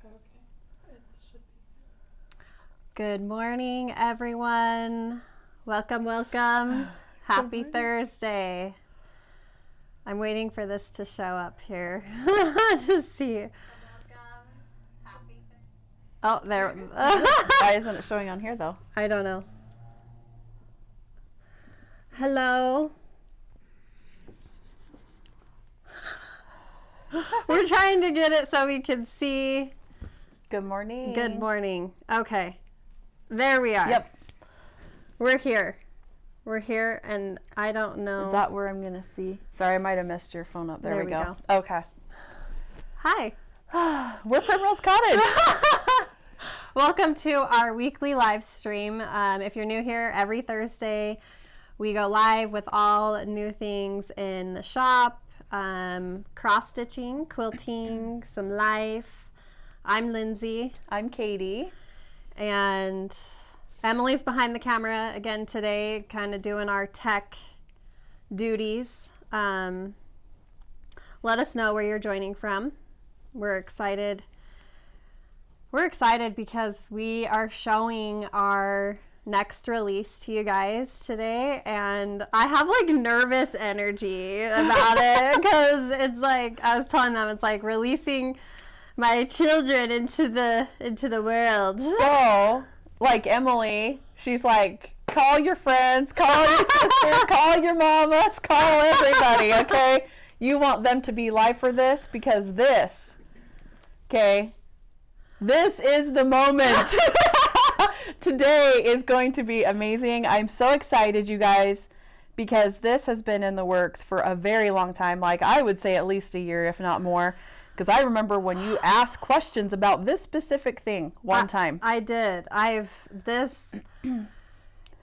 Okay, it should be. Good morning, everyone. Welcome, welcome. Happy Thursday. I'm waiting for this to show up here to see. Welcome. Happy Thursday. Oh, there. Why isn't it showing on here though? I don't know. Hello. We're trying to get it so we can see. Good morning. Good morning. Okay. There we are. Yep. We're here. We're here, and I don't know. Is that where I'm going to see? Sorry, I might have missed your phone up. There we go. Okay. Hi. We're Primrose Cottage. Welcome to our weekly live stream. If you're new here, every Thursday we go live with all new things in the shop, cross-stitching, quilting, some life. I'm Lindsay. I'm Katie. And Emily's behind the camera again today, kind of doing our tech duties. Let us know where you're joining from. We're excited. We're excited because we are showing our next release to you guys today, and I have like nervous energy about it because it's like, I was telling them, it's like releasing my children into the world. So, like Emily, she's like, call your friends, call your sister, call your mamas, call everybody, okay? You want them to be live for this because this, okay, this is the moment. Today is going to be amazing. I'm so excited, you guys, because this has been in the works for a very long time. Like, I would say at least a year, if not more. Because I remember when you asked questions about this specific thing one time. I did. This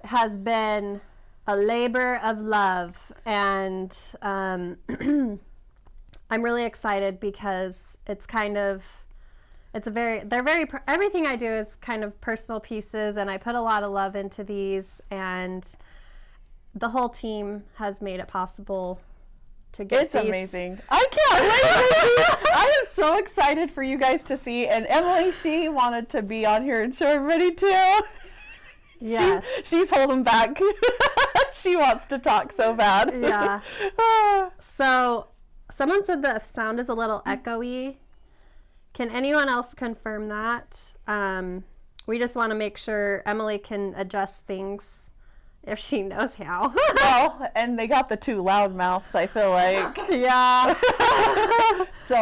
has been a labor of love, and I'm really excited because it's kind of, everything I do is kind of personal pieces, and I put a lot of love into these, and the whole team has made it possible to get these. Amazing. I can't wait. I am so excited for you guys to see, and Emily, she wanted to be on here and show everybody too. Yeah. She's holding back. She wants to talk so bad. Yeah. So someone said the sound is a little echoey. Can anyone else confirm that? We just want to make sure Emily can adjust things if she knows how. Well, and they got the two loud mouths, I feel like. Yeah. So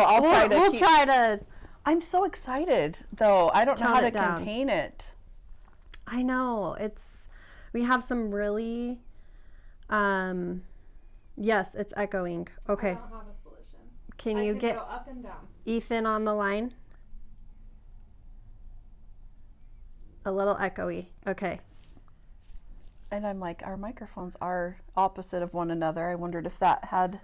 we'll try to. I'm so excited, though. I don't know how to contain it. I know. We have some really, yes, it's echoing. Okay. I don't have a solution. Can you get go up and down. Ethan on the line? A little echoey. Okay. And I'm like, our microphones are opposite of one another. I wondered if that had...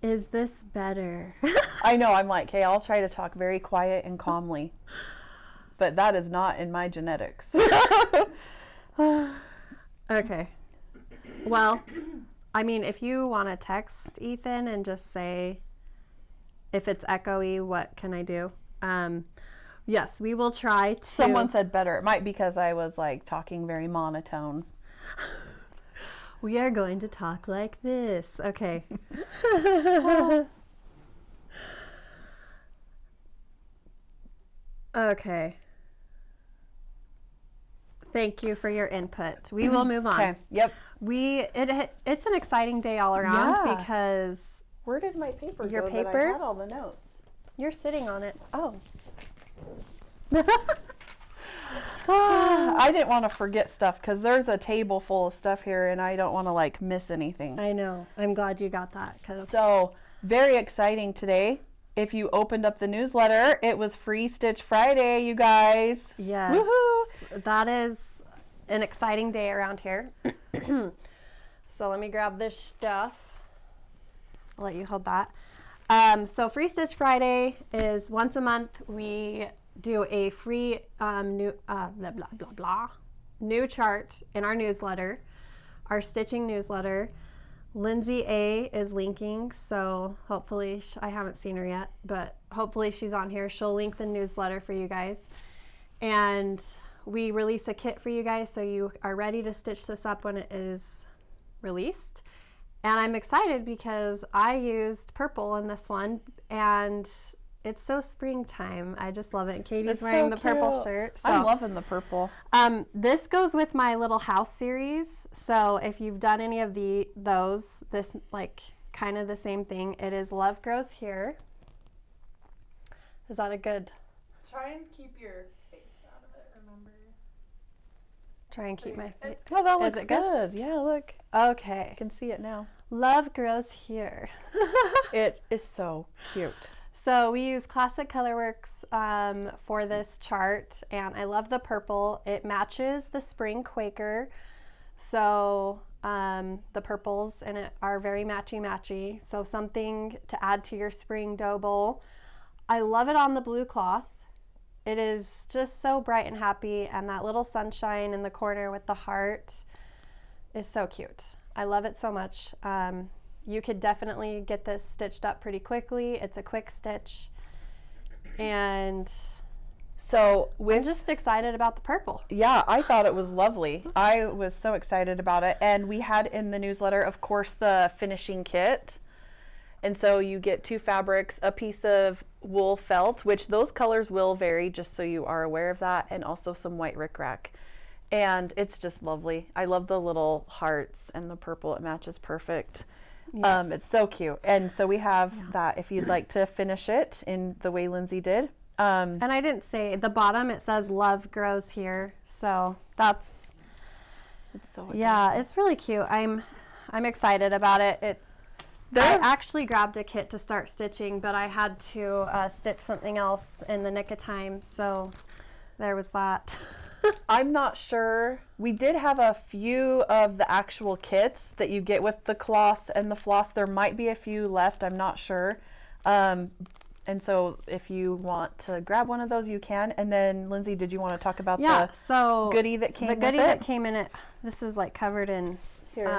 Is this better? I know. I'm like, hey, I'll try to talk very quiet and calmly. But that is not in my genetics. Okay. Well, I mean, if you want to text Ethan and just say, if it's echoey, what can I do? Yes, we will try to... Someone said better. It might be because I was like talking very monotone. We are going to talk like this. Okay. Okay. Thank you for your input. We will move on. Okay. Yep. It's an exciting day all around because... Where did my paper Your go paper? that I had all the notes? You're sitting on it. Oh. I didn't want to forget stuff because there's a table full of stuff here and I don't want to like miss anything. I know. I'm glad you got that. So very exciting today. If you opened up the newsletter, it was Free Stitch Friday, you guys. Yes. Woohoo! That is an exciting day around here. So let me grab this stuff. I'll let you hold that. So Free Stitch Friday is once a month. We do a free new chart in our newsletter, our stitching newsletter. Lindsay A is linking, so hopefully I haven't seen her yet, but hopefully she's on here. She'll link the newsletter for you guys. And we release a kit for you guys so you are ready to stitch this up when it is released. And I'm excited because I used purple in this one, and it's so springtime. I just love it. And Katie's It's wearing so the purple cute. shirt. I'm So, loving the purple. this goes with my little house series. So if you've done any of those, this like kind of the same thing. It is Love Grows Here. Is that a good? Try and keep your face out of it, remember? Try and keep my face. It's Oh, that Is looks it good? good. Yeah, look. Okay. I can see it now. Love Grows Here. It is so cute. So we use Classic Colorworks for this chart, and I love the purple. It matches the spring Quaker, so the purples in it are very matchy-matchy. So something to add to your spring dough bowl. I love it on the blue cloth. It is just so bright and happy, and that little sunshine in the corner with the heart is so cute. I love it so much. You could definitely get this stitched up pretty quickly. It's a quick stitch, and So I'm just excited about the purple. yeah, I thought it was lovely. I was so excited about it. And we had in the newsletter, of course, the finishing kit. And so you get 2 fabrics, a piece of wool felt, which those colors will vary, just so you are aware of that, and also some white rickrack. And it's just lovely. I love the little hearts and the purple. It matches perfect. Yes. It's so cute. And so we have that if you'd like to finish it in the way Lindsay did. And I didn't say at the bottom it says Love Grows Here, so that's It's so yeah, it's really cute. I'm excited about it. I actually grabbed a kit to start stitching, but I had to stitch something else in the nick of time, so there was that. I'm not sure. We did have a few of the actual kits that you get with the cloth and the floss. There might be a few left. I'm not sure. And so if you want to grab one of those, you can. And then, Lindsay, did you want to talk about Yeah, the so goodie that came the with goodie it? that came in it. This is like covered in. Here.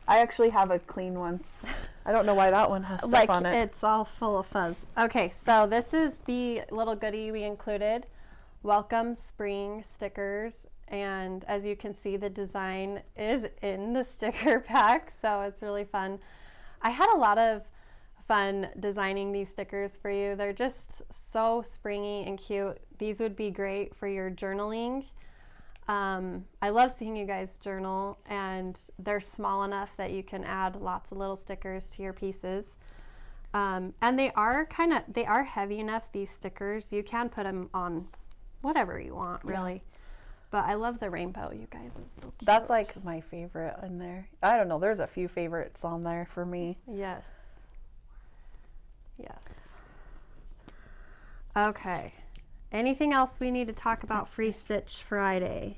I actually have a clean one. I don't know why that one has stuff Like on it. it's all full of fuzz. Okay, so this is the little goodie we included. Welcome Spring stickers, and as you can see, the design is in the sticker pack, so it's really fun. I had a lot of fun designing these stickers for you. They're just so springy and cute. These would be great for your journaling. I love seeing you guys journal, and they're small enough that you can add lots of little stickers to your pieces. And they are heavy enough, these stickers. You can put them on whatever you want, really. But I love the rainbow, you guys. It's so cute. That's like my favorite in there. I don't know. There's a few favorites on there for me. Yes. Yes. Okay. Anything else we need to talk about Free Stitch Friday?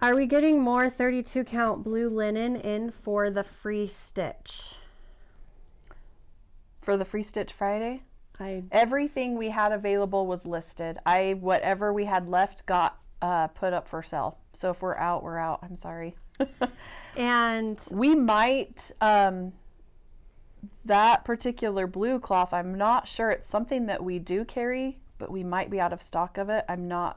Are we getting more 32 count blue linen in for the free stitch? For the Free Stitch Friday? Everything we had available was listed. Whatever we had left got put up for sale. So if we're out, we're out. I'm sorry. And We might, that particular blue cloth, I'm not sure. It's something that we do carry, but we might be out of stock of it. I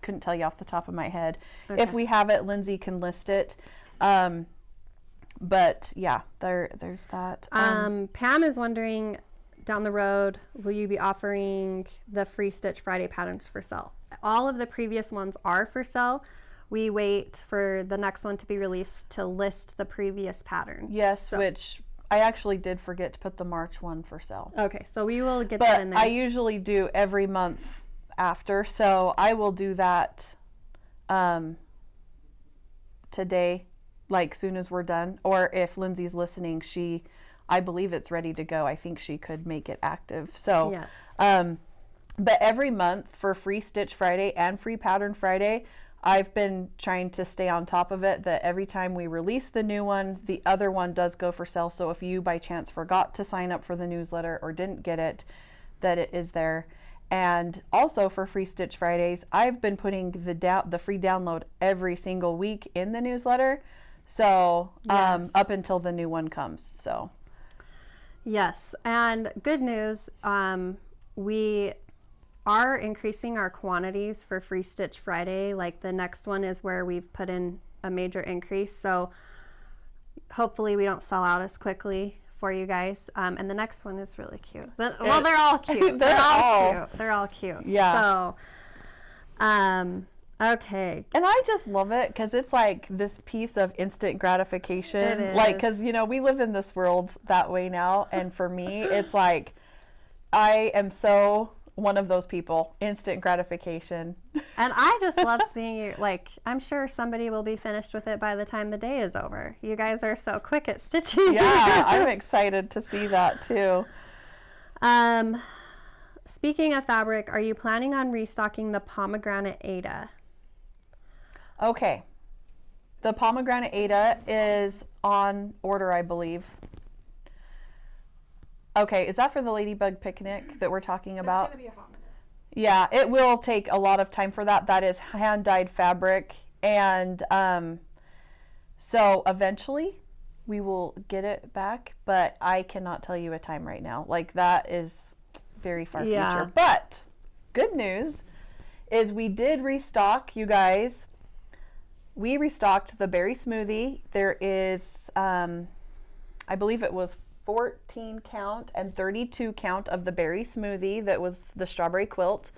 couldn't tell you off the top of my head. Okay. If we have it, Lindsay can list it. But yeah, there's that. Pam is wondering, down the road, will you be offering the Free Stitch Friday patterns for sale? All of the previous ones are for sale. We wait for the next one to be released to list the previous pattern. Yes, So- which I actually did forget to put the March one for sale. Okay, so we will get that But in there. I usually do every month after, so I will do that today, like soon as we're done. Or if Lindsay's listening, I believe it's ready to go. I think she could make it active. So, Yes. but every month for Free Stitch Friday and Free Pattern Friday, I've been trying to stay on top of it, that every time we release the new one, the other one does go for sale. So if you by chance forgot to sign up for the newsletter or didn't get it, that it is there. And also for Free Stitch Fridays, I've been putting the free download every single week in the newsletter. So Yes. up until the new one comes. So Yes, and good news, we are increasing our quantities for Free Stitch Friday. Like the next one is where we've put in a major increase, so hopefully we don't sell out as quickly for you guys. And the next one is really cute. Well, they're all cute. They're all cute. They're all cute. Yeah. So, okay. And I just love it because it's like this piece of instant gratification. It is. Like, because, you know, we live in this world that way now. And for me, it's like, I am so one of those people, instant gratification. And I just love seeing you, like, I'm sure somebody will be finished with it by the time the day is over. You guys are so quick at stitching. Yeah, I'm excited to see that too. Speaking of fabric, are you planning on restocking the pomegranate Ada? Okay. The pomegranate Ada is on order, I believe. Okay, is that for the ladybug picnic that we're talking about? It's gonna be a hot minute. Yeah, it will take a lot of time for that. That is hand-dyed fabric. And so eventually we will get it back, but I cannot tell you a time right now. Like, that is very far future. But good news is we did restock, you guys. We restocked the berry smoothie. There is, I believe it was 14 count and 32 count of the berry smoothie that was the strawberry quilt.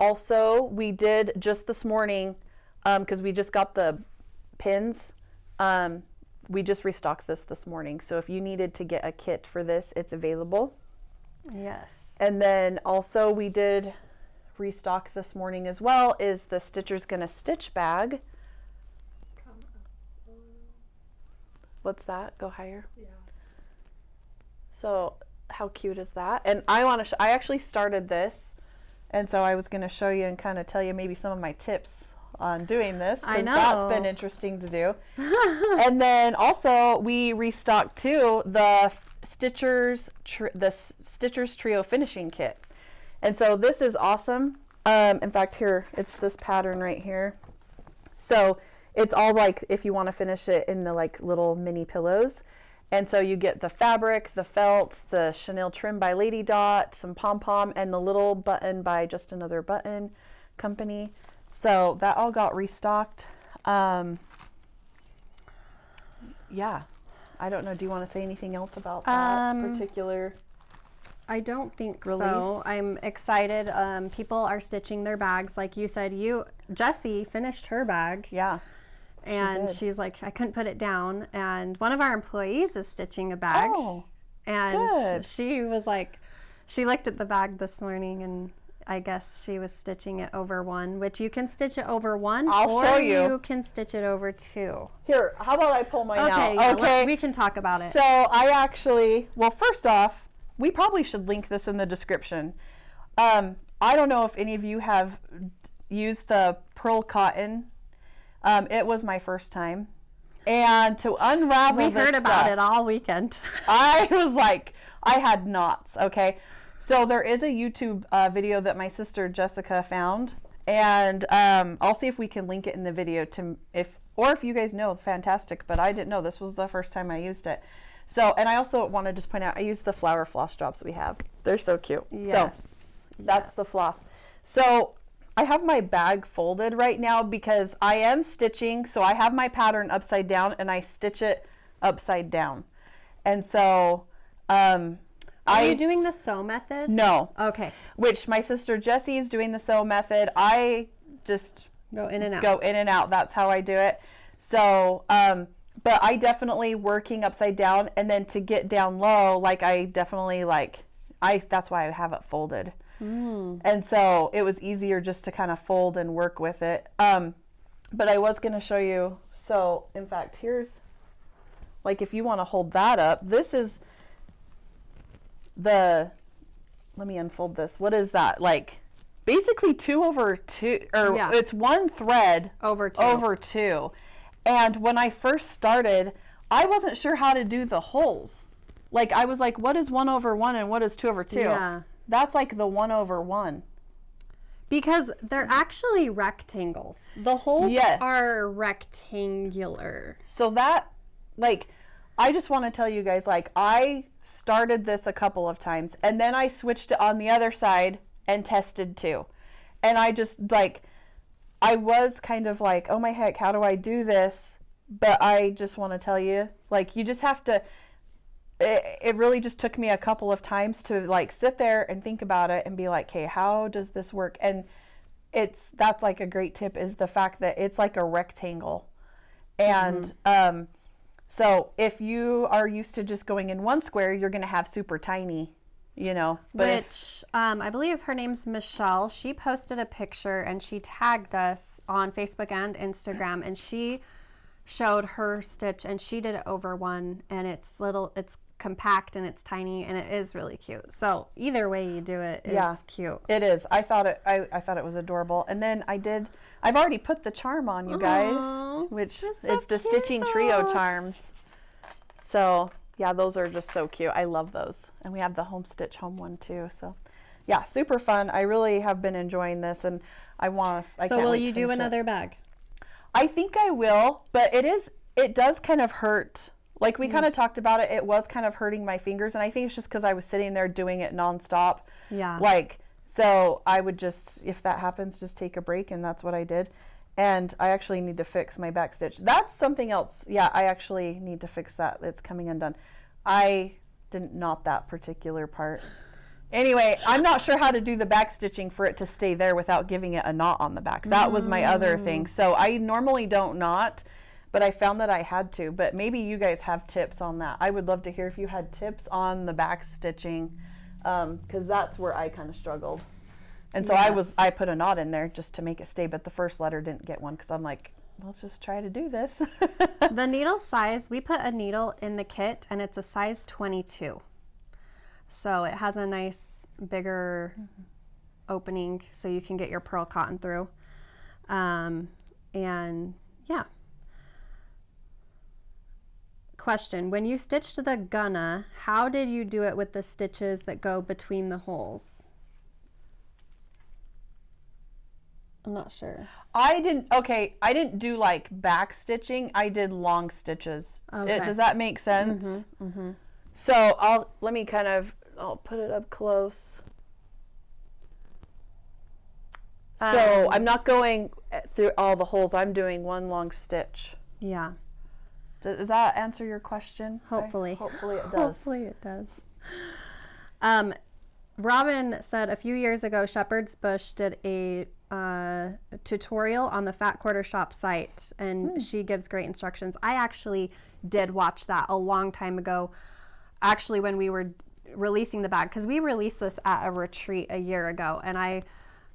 Also, we did just this morning, because we just got the pins, we just restocked this morning. So if you needed to get a kit for this, it's available. Yes. And then also we did restock this morning as well is the Stitcher's Gonna Stitch bag. What's that? Go higher. Yeah. So how cute is that? And I want to I actually started this, and so I was going to show you and kind of tell you maybe some of my tips on doing this, I know. that's been interesting to do. And then also we restocked too the Stitcher's Trio finishing kit. And so this is awesome. In fact, here, it's this pattern right here. So it's all like, if you want to finish it in the like little mini pillows. And so you get the fabric, the felt, the chenille trim by Lady Dot, some pom-pom, and the little button by Just Another Button Company. So that all got restocked. Yeah. I don't know. Do you want to say anything else about that particular I don't think release? so. I'm excited. People are stitching their bags. Like you said, Jessie finished her bag. Yeah. And she's like, I couldn't put it down. And one of our employees is stitching a bag. Oh, and good. she was like, she looked at the bag this morning, and I guess she was stitching it over one, which you can stitch it over one. I'll show you. Or you can stitch it over two. Here, how about I pull mine out? Yeah, Okay. we can talk about it. So I actually, well, first off, we probably should link this in the description. I don't know if any of you have used the pearl cotton. It was my first time. And to unravel we heard about it all weekend. I was like, I had knots, okay? So there is a YouTube video that my sister Jessica found. And I'll see if we can link it in the video if you guys know, fantastic. But I didn't know. This was the first time I used it. So, and I also want to just point out, I use the flower floss drops we have. They're so cute. Yes. So that's the floss. So I have my bag folded right now because I am stitching. So I have my pattern upside down and I stitch it upside down. And so, are you doing the sew method? No. Okay. Which my sister Jessie is doing the sew method. I just go in and out. Go in and out. That's how I do it. So, but I definitely working upside down, and then to get down low, like I definitely that's why I have it folded. And so it was easier just to kind of fold and work with it. But I was going to show you. So in fact, here's like, if you want to hold that up, this is let me unfold this. What is that? Like basically 2 over 2, or it's one thread over 2. And when I first started, I wasn't sure how to do the holes. Like I was like, what is 1 over 1 and what is 2 over 2? Yeah. That's like the 1 over 1. Because they're actually rectangles. The holes are rectangular. So that, like, I just want to tell you guys, like, I started this a couple of times, and then I switched it on the other side and tested too. And I just like, I was kind of like, oh my heck, how do I do this? But I just want to tell you, like, you just have to, it really just took me a couple of times to like sit there and think about it and be like, okay, how does this work? And that's like a great tip, is the fact that it's like a rectangle. And so if you are used to just going in one square, you're going to have super tiny, you know. But which I believe her name's Michelle. She posted a picture and she tagged us on Facebook and Instagram, and she showed her stitch, and she did it over one, and it's compact and it's tiny, and it is really cute. So either way you do it is cute. It is. I thought it was adorable. And then I've already put the charm on, you guys. Aww, which so is the cute. Stitching Trio charms. So yeah, those are just so cute. I love those. And we have the home stitch home one too. So yeah, super fun. I really have been enjoying this, and So will you do another bag? I think I will, but it does kind of hurt. Like we kind of talked about it, it was kind of hurting my fingers, and I think it's just because I was sitting there doing it nonstop. Yeah. Like, so I would just, if that happens, just take a break, and that's what I did. And I actually need to fix my back stitch. That's something else. Yeah, I actually need to fix that. It's coming undone. I didn't knot that particular part. Anyway, I'm not sure how to do the back stitching for it to stay there without giving it a knot on the back. That was my other thing. So I normally don't knot, but I found that I had to. But maybe you guys have tips on that. I would love to hear if you had tips on the back stitching, because that's where I kind of struggled. And so I put a knot in there just to make it stay, but the first letter didn't get one because I'm like, let's just try to do this. The needle size, we put a needle in the kit, and it's a size 22. So it has a nice bigger opening so you can get your pearl cotton through. And yeah. Question, when you stitched the gunna, how did you do it with the stitches that go between the holes? I'm not sure. I didn't do like back stitching. I did long stitches. Okay. Does that make sense? So I'll put it up close. So I'm not going through all the holes. I'm doing one long stitch. Yeah. Does that answer your question? Hopefully. Hopefully it does. Hopefully it does. Robin said a few years ago, Shepherd's Bush did a tutorial on the Fat Quarter Shop site, and she gives great instructions. I actually did watch that a long time ago, actually when we were releasing the bag, because we released this at a retreat a year ago, and I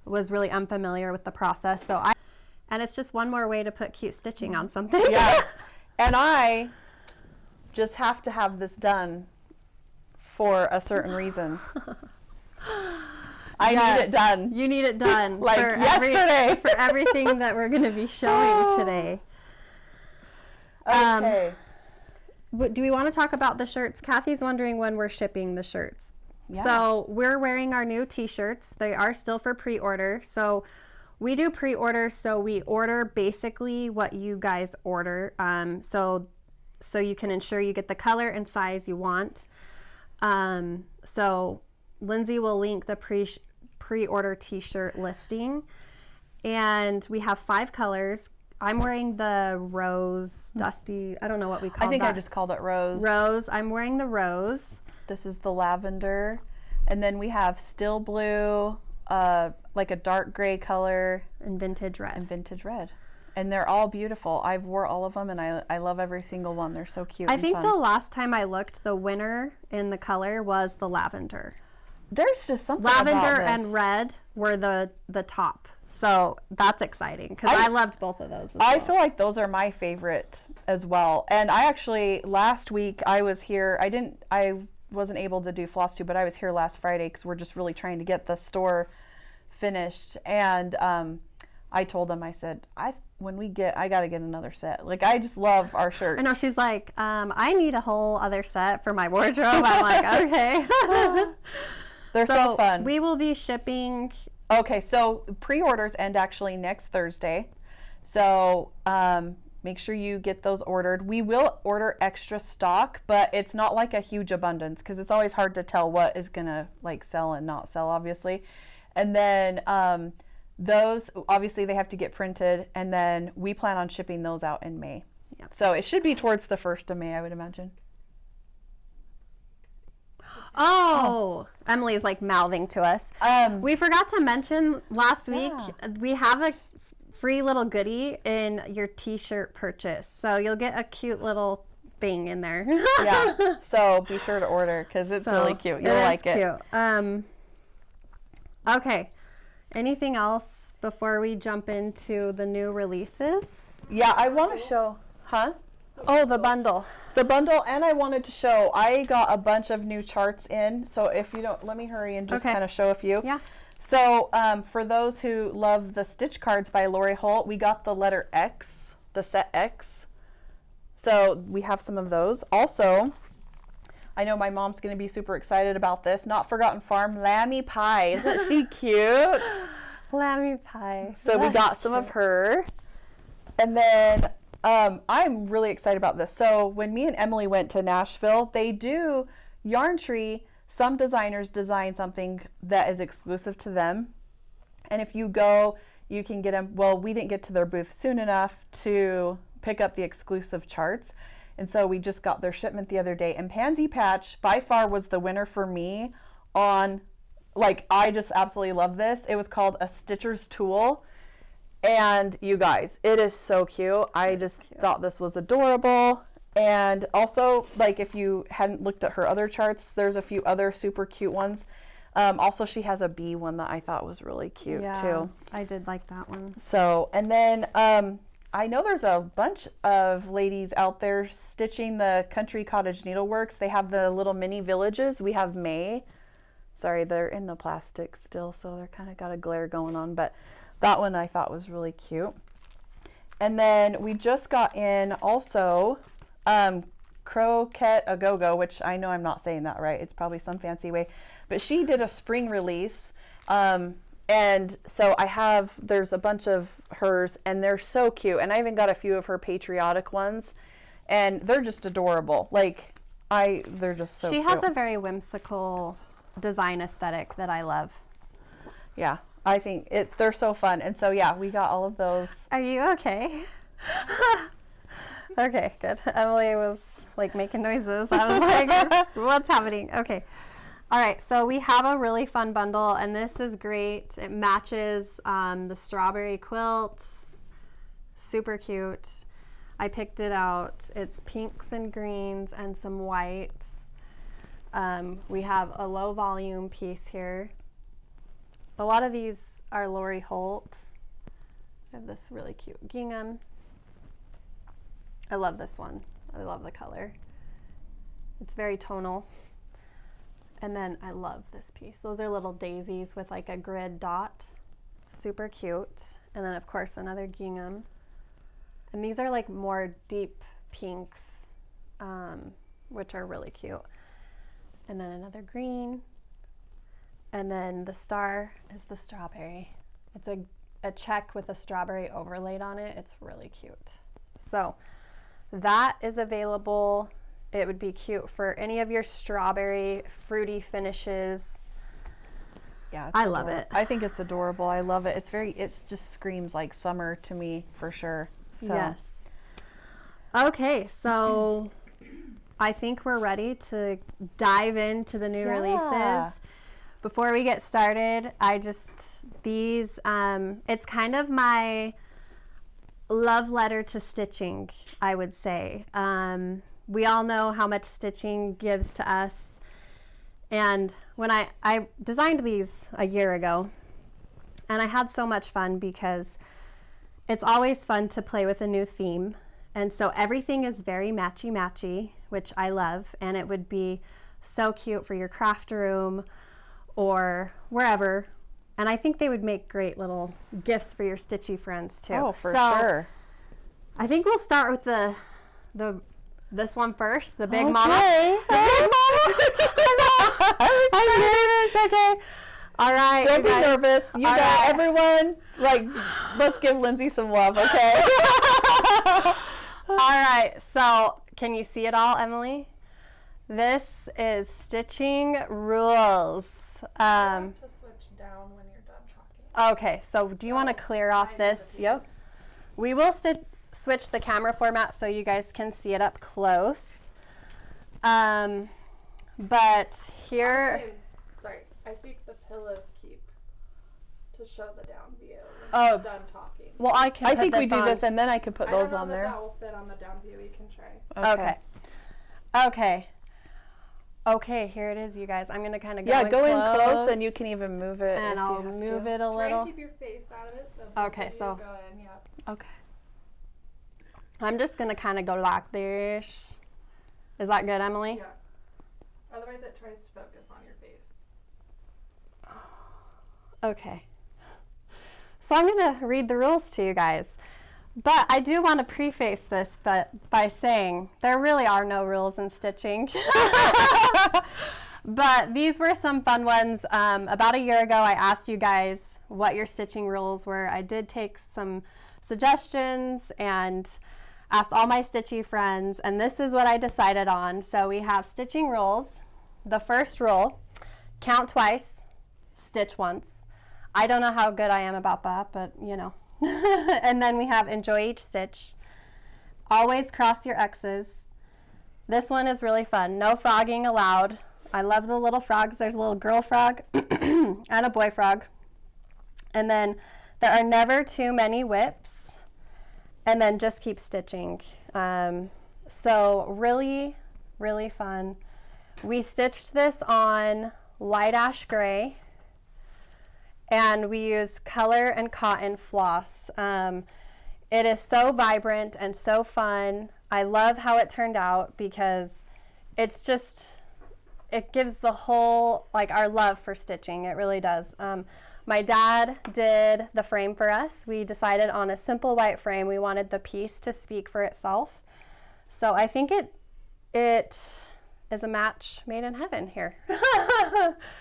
was really unfamiliar with the process. And it's just one more way to put cute stitching on something. Yeah. And I just have to have this done for a certain reason. I need it done. You need it done. Like for yesterday. For everything that we're going to be showing today. Okay. Do we want to talk about the shirts? Kathy's wondering when we're shipping the shirts. Yeah. So we're wearing our new t-shirts. They are still for pre-order. So we do pre-order, so we order basically what you guys order. So you can ensure you get the color and size you want. So Lindsay will link the pre-order t-shirt listing. And we have 5 colors. I'm wearing the rose, dusty, I don't know what we call it. I think I just called it rose. Rose. I'm wearing the rose. This is the lavender. And then we have still blue, like a dark gray color. And vintage red. And they're all beautiful. I've wore all of them, and I love every single one. They're so cute. I and think fun. the last time I looked, the winner in the color was the lavender. There's just something Lavender about this. and red were the top. So that's exciting because I loved both of those. I feel like those are my favorite as well. And I actually, last week I was here. I wasn't able to do Flosstube, but I was here last Friday because we're just really trying to get the store finished. And I told them, I said, I got to get another set. Like, I just love our shirts. I know, she's like, I need a whole other set for my wardrobe. I'm like, okay. They're so fun. We will be shipping. Okay, so pre-orders end actually next Thursday. So make sure you get those ordered. We will order extra stock, but it's not like a huge abundance because it's always hard to tell what is gonna like sell and not sell, obviously. And then those, obviously they have to get printed, and then we plan on shipping those out in May. Yep. So it should be towards the 1st of May, I would imagine. Oh, Emily's like mouthing to us. We forgot to mention last week, we have a free little goodie in your t-shirt purchase. So you'll get a cute little thing in there. Yeah, so be sure to order because it's really cute. You'll like it. Cute. Okay, anything else before we jump into the new releases? Yeah, I want to show, Oh, the bundle. The bundle, and I wanted to show, I got a bunch of new charts in, so if you don't, let me hurry and just kind of show a few. Yeah. So for those who love the stitch cards by Lori Holt, we got the letter X, the set X. So we have some of those. Also, I know my mom's going to be super excited about this. Not Forgotten Farm Lammy Pie. Isn't she cute? Lammy Pie. So we got some of her. And then I'm really excited about this. So when me and Emily went to Nashville, they do Yarn Tree. Some designers design something that is exclusive to them. And if you go, you can get them. Well, we didn't get to their booth soon enough to pick up the exclusive charts. And so we just got their shipment the other day. And Pansy Patch by far was the winner for me on, like, I just absolutely love this. It was called a Stitcher's Tool. And you guys, it is so cute. I just thought this was adorable. And also, like, if you hadn't looked at her other charts, there's a few other super cute ones. Also, she has a bee one that I thought was really cute too. I did like that one. So, and then I know there's a bunch of ladies out there stitching the Country Cottage Needleworks. They have the little mini villages. We have May. Sorry, they're in the plastic still, so they're kind of got a glare going on, but that one I thought was really cute. And then we just got in also Croquette A Go-Go, which I know I'm not saying that right. It's probably some fancy way. But she did a spring release. And so there's a bunch of hers, and they're so cute. And I even got a few of her patriotic ones. And they're just adorable. Like, they're just so cute. She has a very whimsical design aesthetic that I love. Yeah. I think they're so fun. And so, yeah, we got all of those. Are you okay? Okay, good. Emily was like making noises. I was like, what's happening? Okay. All right, so we have a really fun bundle, and this is great. It matches the strawberry quilt. Super cute. I picked it out. It's pinks and greens and some whites. We have a low volume piece here. A lot of these are Lori Holt. I have this really cute gingham. I love this one. I love the color. It's very tonal. And then I love this piece. Those are little daisies with like a grid dot. Super cute. And then of course another gingham. And these are like more deep pinks, which are really cute. And then another green. And then the star is the strawberry. It's a check with a strawberry overlaid on it. It's really cute. So that is available. It would be cute for any of your strawberry fruity finishes. Yeah, I love it. I think it's adorable. I love it. It just screams like summer to me for sure. So. Yes. Okay, so I think we're ready to dive into the new releases. Before we get started, it's kind of my love letter to stitching, I would say. We all know how much stitching gives to us. And when I designed these a year ago, and I had so much fun because it's always fun to play with a new theme. And so everything is very matchy-matchy, which I love. And it would be so cute for your craft room or wherever. And I think they would make great little gifts for your stitchy friends too. Oh, for sure. I think we'll start with this one first, the big mama. Okay. The big mama. I'm nervous. Okay. All right. Don't be guys. nervous. You All got right. everyone. Like, let's give Lindsay some love, okay? All right. So, can you see it all, Emily? This is stitching rules. You have to switch down when you're done talking. Okay. So, do you want to clear off this? Yep. We will switch the camera format so you guys can see it up close. But here. Sorry, I think the pillows keep to show the down view when Oh. you're done talking. Well, I can. I put think we this do on. this and then I can put I those don't know on that there. that will fit on the down view. We can try. Okay. Okay. Okay, here it is, you guys. I'm going to kind of go Yeah, in go close, in close and you can even move it. and if I'll you have move to. it a Try little. and keep your face out of it. So Okay, both of you so- go in, yep. Okay. I'm just going to kind of go like this. Is that good, Emily? Yeah. Otherwise, it tries to focus on your face. Okay. So I'm going to read the rules to you guys. But I do want to preface this by saying there really are no rules in stitching. But these were some fun ones. About a year ago, I asked you guys what your stitching rules were. I did take some suggestions and asked all my stitchy friends, and this is what I decided on. So we have stitching rules. The first rule, count twice, stitch once. I don't know how good I am about that, but you know. And then we have enjoy each stitch. Always cross your X's. This one is really fun. No frogging allowed. I love the little frogs. There's a little girl frog and a boy frog. And then there are never too many whips. And then just keep stitching. So really, really fun. We stitched this on light ash gray. And we use color and cotton floss. It is so vibrant and so fun. I love how it turned out because it's just, it gives the whole, like, our love for stitching. It really does. My dad did the frame for us. We decided on a simple white frame. We wanted the piece to speak for itself. So I think it is a match made in heaven here.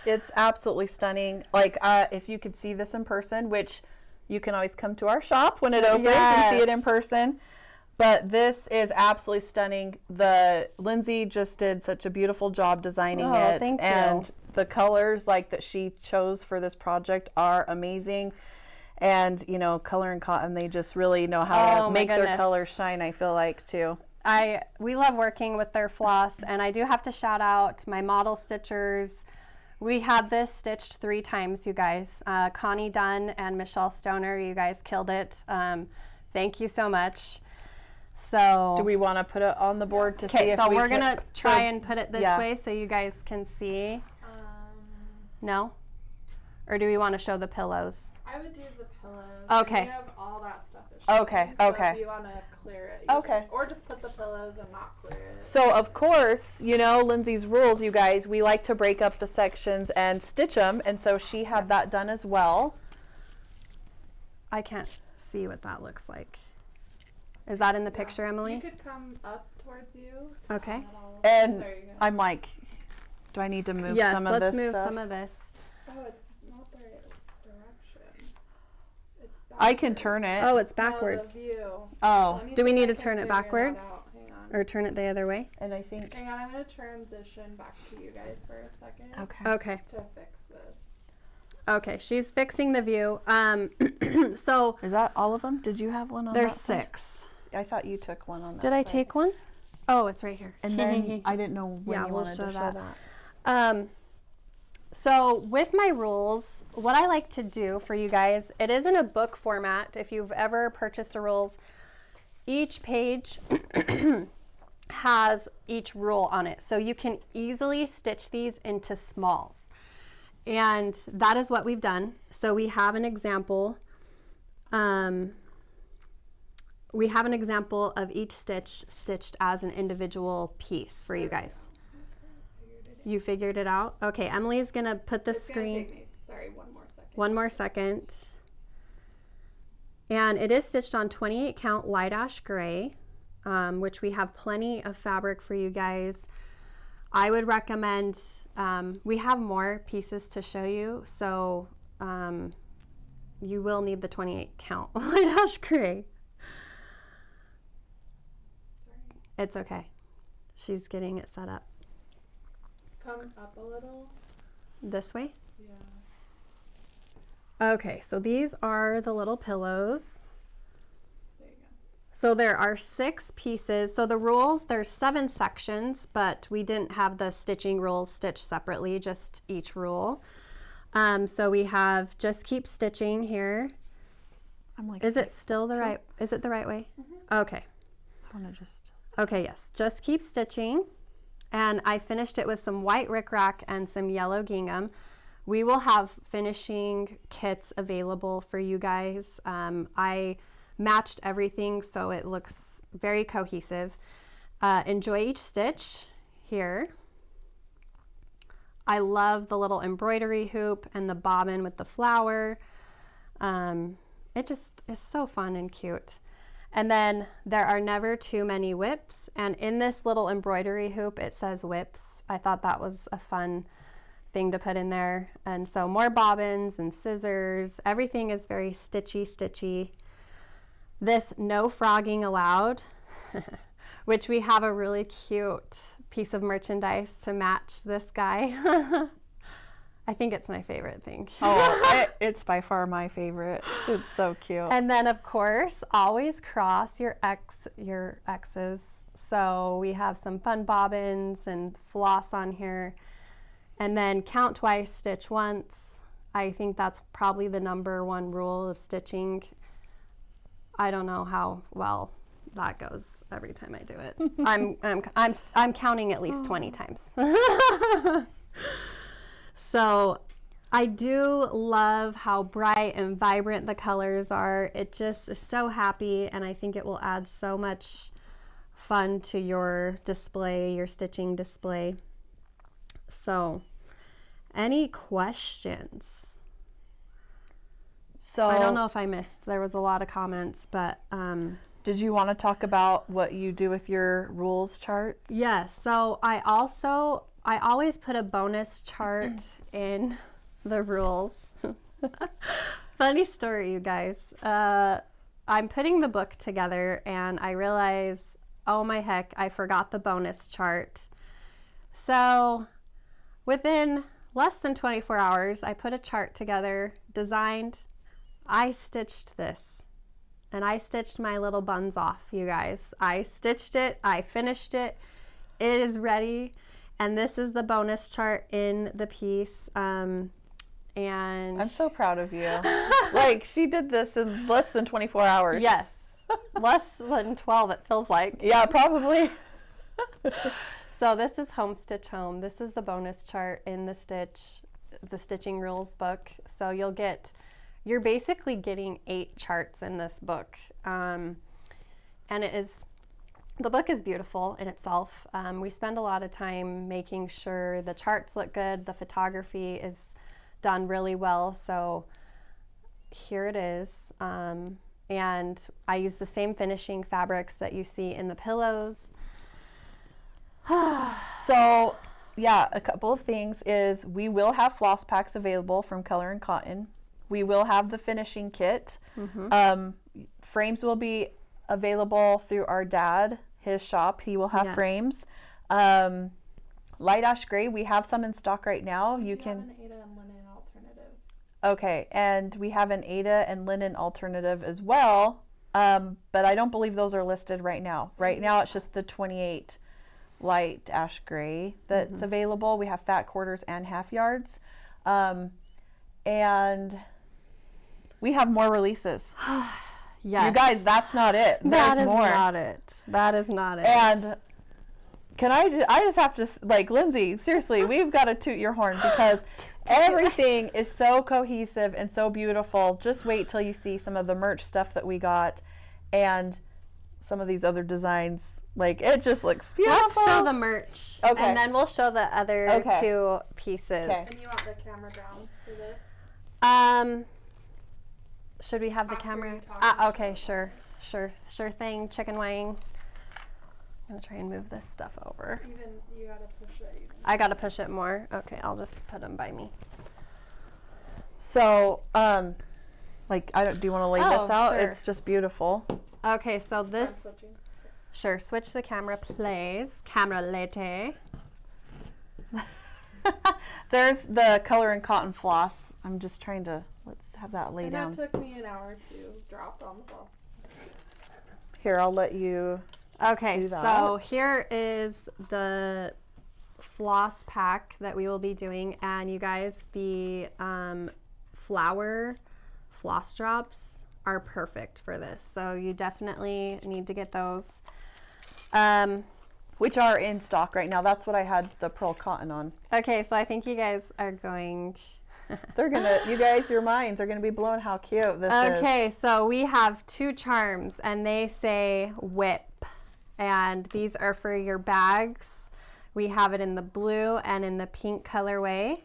It's absolutely stunning. Like, if you could see this in person, which you can always come to our shop when it opens and see it in person. But this is absolutely stunning. Lindsay just did such a beautiful job designing it. Thank you. And the colors like that she chose for this project are amazing. And, you know, color and cotton, they just really know how to make their colors shine, I feel like, too. We love working with their floss, and I do have to shout out my model stitchers. We had this stitched 3 times, you guys. Connie Dunn and Michelle Stoner, you guys killed it. Thank you so much. So do we want to put it on the board to see if so we we're can, gonna try and put it this way so you guys can see. No? Or do we want to show the pillows? I would do the pillows. Okay. You have all that stuff. Okay, so okay. If you want to clear it, you Okay. can, or just put the pillows and not clear it. So, of course, you know, Lindsay's rules, you guys, we like to break up the sections and stitch them, and so she had that done as well. I can't see what that looks like. Is that in the picture, Emily? You could come up towards you. to Okay. line it all up. And There you go. I'm like, do I need to move Yes, some of this let's move stuff? some of this. Oh, it's not the right direction. It's I can backwards. turn it. Oh, it's No, backwards. the view. Oh, Let me Do we see if need I to can turn it figure that backwards? out. Hang on. Or turn it the other way? and I think, Hang on, I'm going to transition back to you guys for a second okay. Okay. to fix this. Okay, she's fixing the view. So Is that all of them? Did you have one on there's that side? 6. I thought you took one on that Did I side. take one? Oh, it's right here. And then I didn't know when Yeah, you we'll wanted show to show that. that. So with my rules, what I like to do for you guys, it is in a book format. If you've ever purchased a rules, each page has each rule on it. So you can easily stitch these into smalls. And that is what we've done. So we have an example. We have an example of each stitch stitched as an individual piece for you guys. You figured it out? Okay, Emily's gonna put the It's gonna screen. take me, sorry, one more second. One more second. And it is stitched on 28 count light ash gray, which we have plenty of fabric for you guys. I would recommend, we have more pieces to show you, so you will need the 28 count light ash gray. It's okay. She's getting it set up. Come up a little. This way? Yeah. Okay, so these are the little pillows. There you go. So there are 6 pieces. So the rules, there's 7 sections, but we didn't have the stitching rules stitched separately, just each rule. So we have just keep stitching here. I'm like, Is it still the right, is it the right way? Mm-hmm. Okay. I want to just. Okay, yes, just keep stitching. And I finished it with some white rickrack and some yellow gingham. We will have finishing kits available for you guys. I matched everything so it looks very cohesive. Enjoy each stitch here. I love the little embroidery hoop and the bobbin with the flower. It just is so fun and cute. And then there are never too many whips. And in this little embroidery hoop, it says whips. I thought that was a fun thing to put in there. And so more bobbins and scissors. Everything is very stitchy. This no frogging allowed, which we have a really cute piece of merchandise to match this guy. I think it's my favorite thing. Oh, it's by far my favorite. It's so cute. And then of course, always cross your X's. So we have some fun bobbins and floss on here. And then count twice, stitch once. I think that's probably the #1 rule of stitching. I don't know how well that goes every time I do it. I'm counting at least 20 times. So I do love how bright and vibrant the colors are. It just is so happy, and I think it will add so much fun to your display, your stitching display. So, any questions? So I don't know if I missed. There was a lot of comments, but did you want to talk about what you do with your rules charts? yes. So I always put a bonus chart in the rules. Funny story, you guys. I'm putting the book together and I realize, oh my heck, I forgot the bonus chart. So within less than 24 hours, I put a chart together, designed, I stitched this. And I stitched my little buns off, you guys. I stitched it, I finished it. It is ready. And this is the bonus chart in the piece. And I'm so proud of you. Like, she did this in less than 24 hours. yes, less than 12 it feels like. Yeah, probably. So this is Home Stitch Home. This is the bonus chart in the stitching rules book. So you're basically getting 8 charts in this book. And the book is beautiful in itself. We spend a lot of time making sure the charts look good, the photography is done really well. So here it is. And I use the same finishing fabrics that you see in the pillows. So, yeah, a couple of things is we will have floss packs available from Color and Cotton. We will have the finishing kit. Mm-hmm. Frames will be available through our dad, his shop. He will have Yes. frames. Light ash gray, we have some in stock right now. You Have can. an Ada and linen alternative. Okay, and we have an Ada and linen alternative as well. But I don't believe those are listed right now. Right now, it's just the 28 light ash gray that's available. We have fat quarters and half yards. And we have more releases. Yes. You guys, that's not it. That There's is more. not it. That is not it. And I just have to, like, Lindsay, seriously, we've got to toot your horn because everything is so cohesive and so beautiful. Just wait till you see some of the merch stuff that we got and some of these other designs. Like, it just looks beautiful. Let's show the merch. Okay. And then we'll show the other Okay. 2 pieces. Okay. And you want the camera down for this? Should we have the After camera? you talk. Okay, sure thing, chicken wing. I'm gonna try and move this stuff over. Even, you gotta push it. Even. I gotta push it more. Okay, I'll just put them by me. So, like, do you want to lay this out? Sure. It's just beautiful. Okay, so this, I'm switching. sure, switch the camera, please. Camera latte. There's the color and cotton floss. I'm just trying to, let's have that lay down. And that took me an hour to drop on the floss. Here, I'll let you. Okay, do that. so here is the floss pack that we will be doing, and you guys, the flower floss drops are perfect for this, so you definitely need to get those. Which are in stock right now. That's what I had the pearl cotton on. Okay, so I think you guys are going. They're gonna, you guys, your minds are gonna be blown how cute this is. Okay, so we have 2 charms, and they say whip, and these are for your bags. We have it in the blue and in the pink colorway.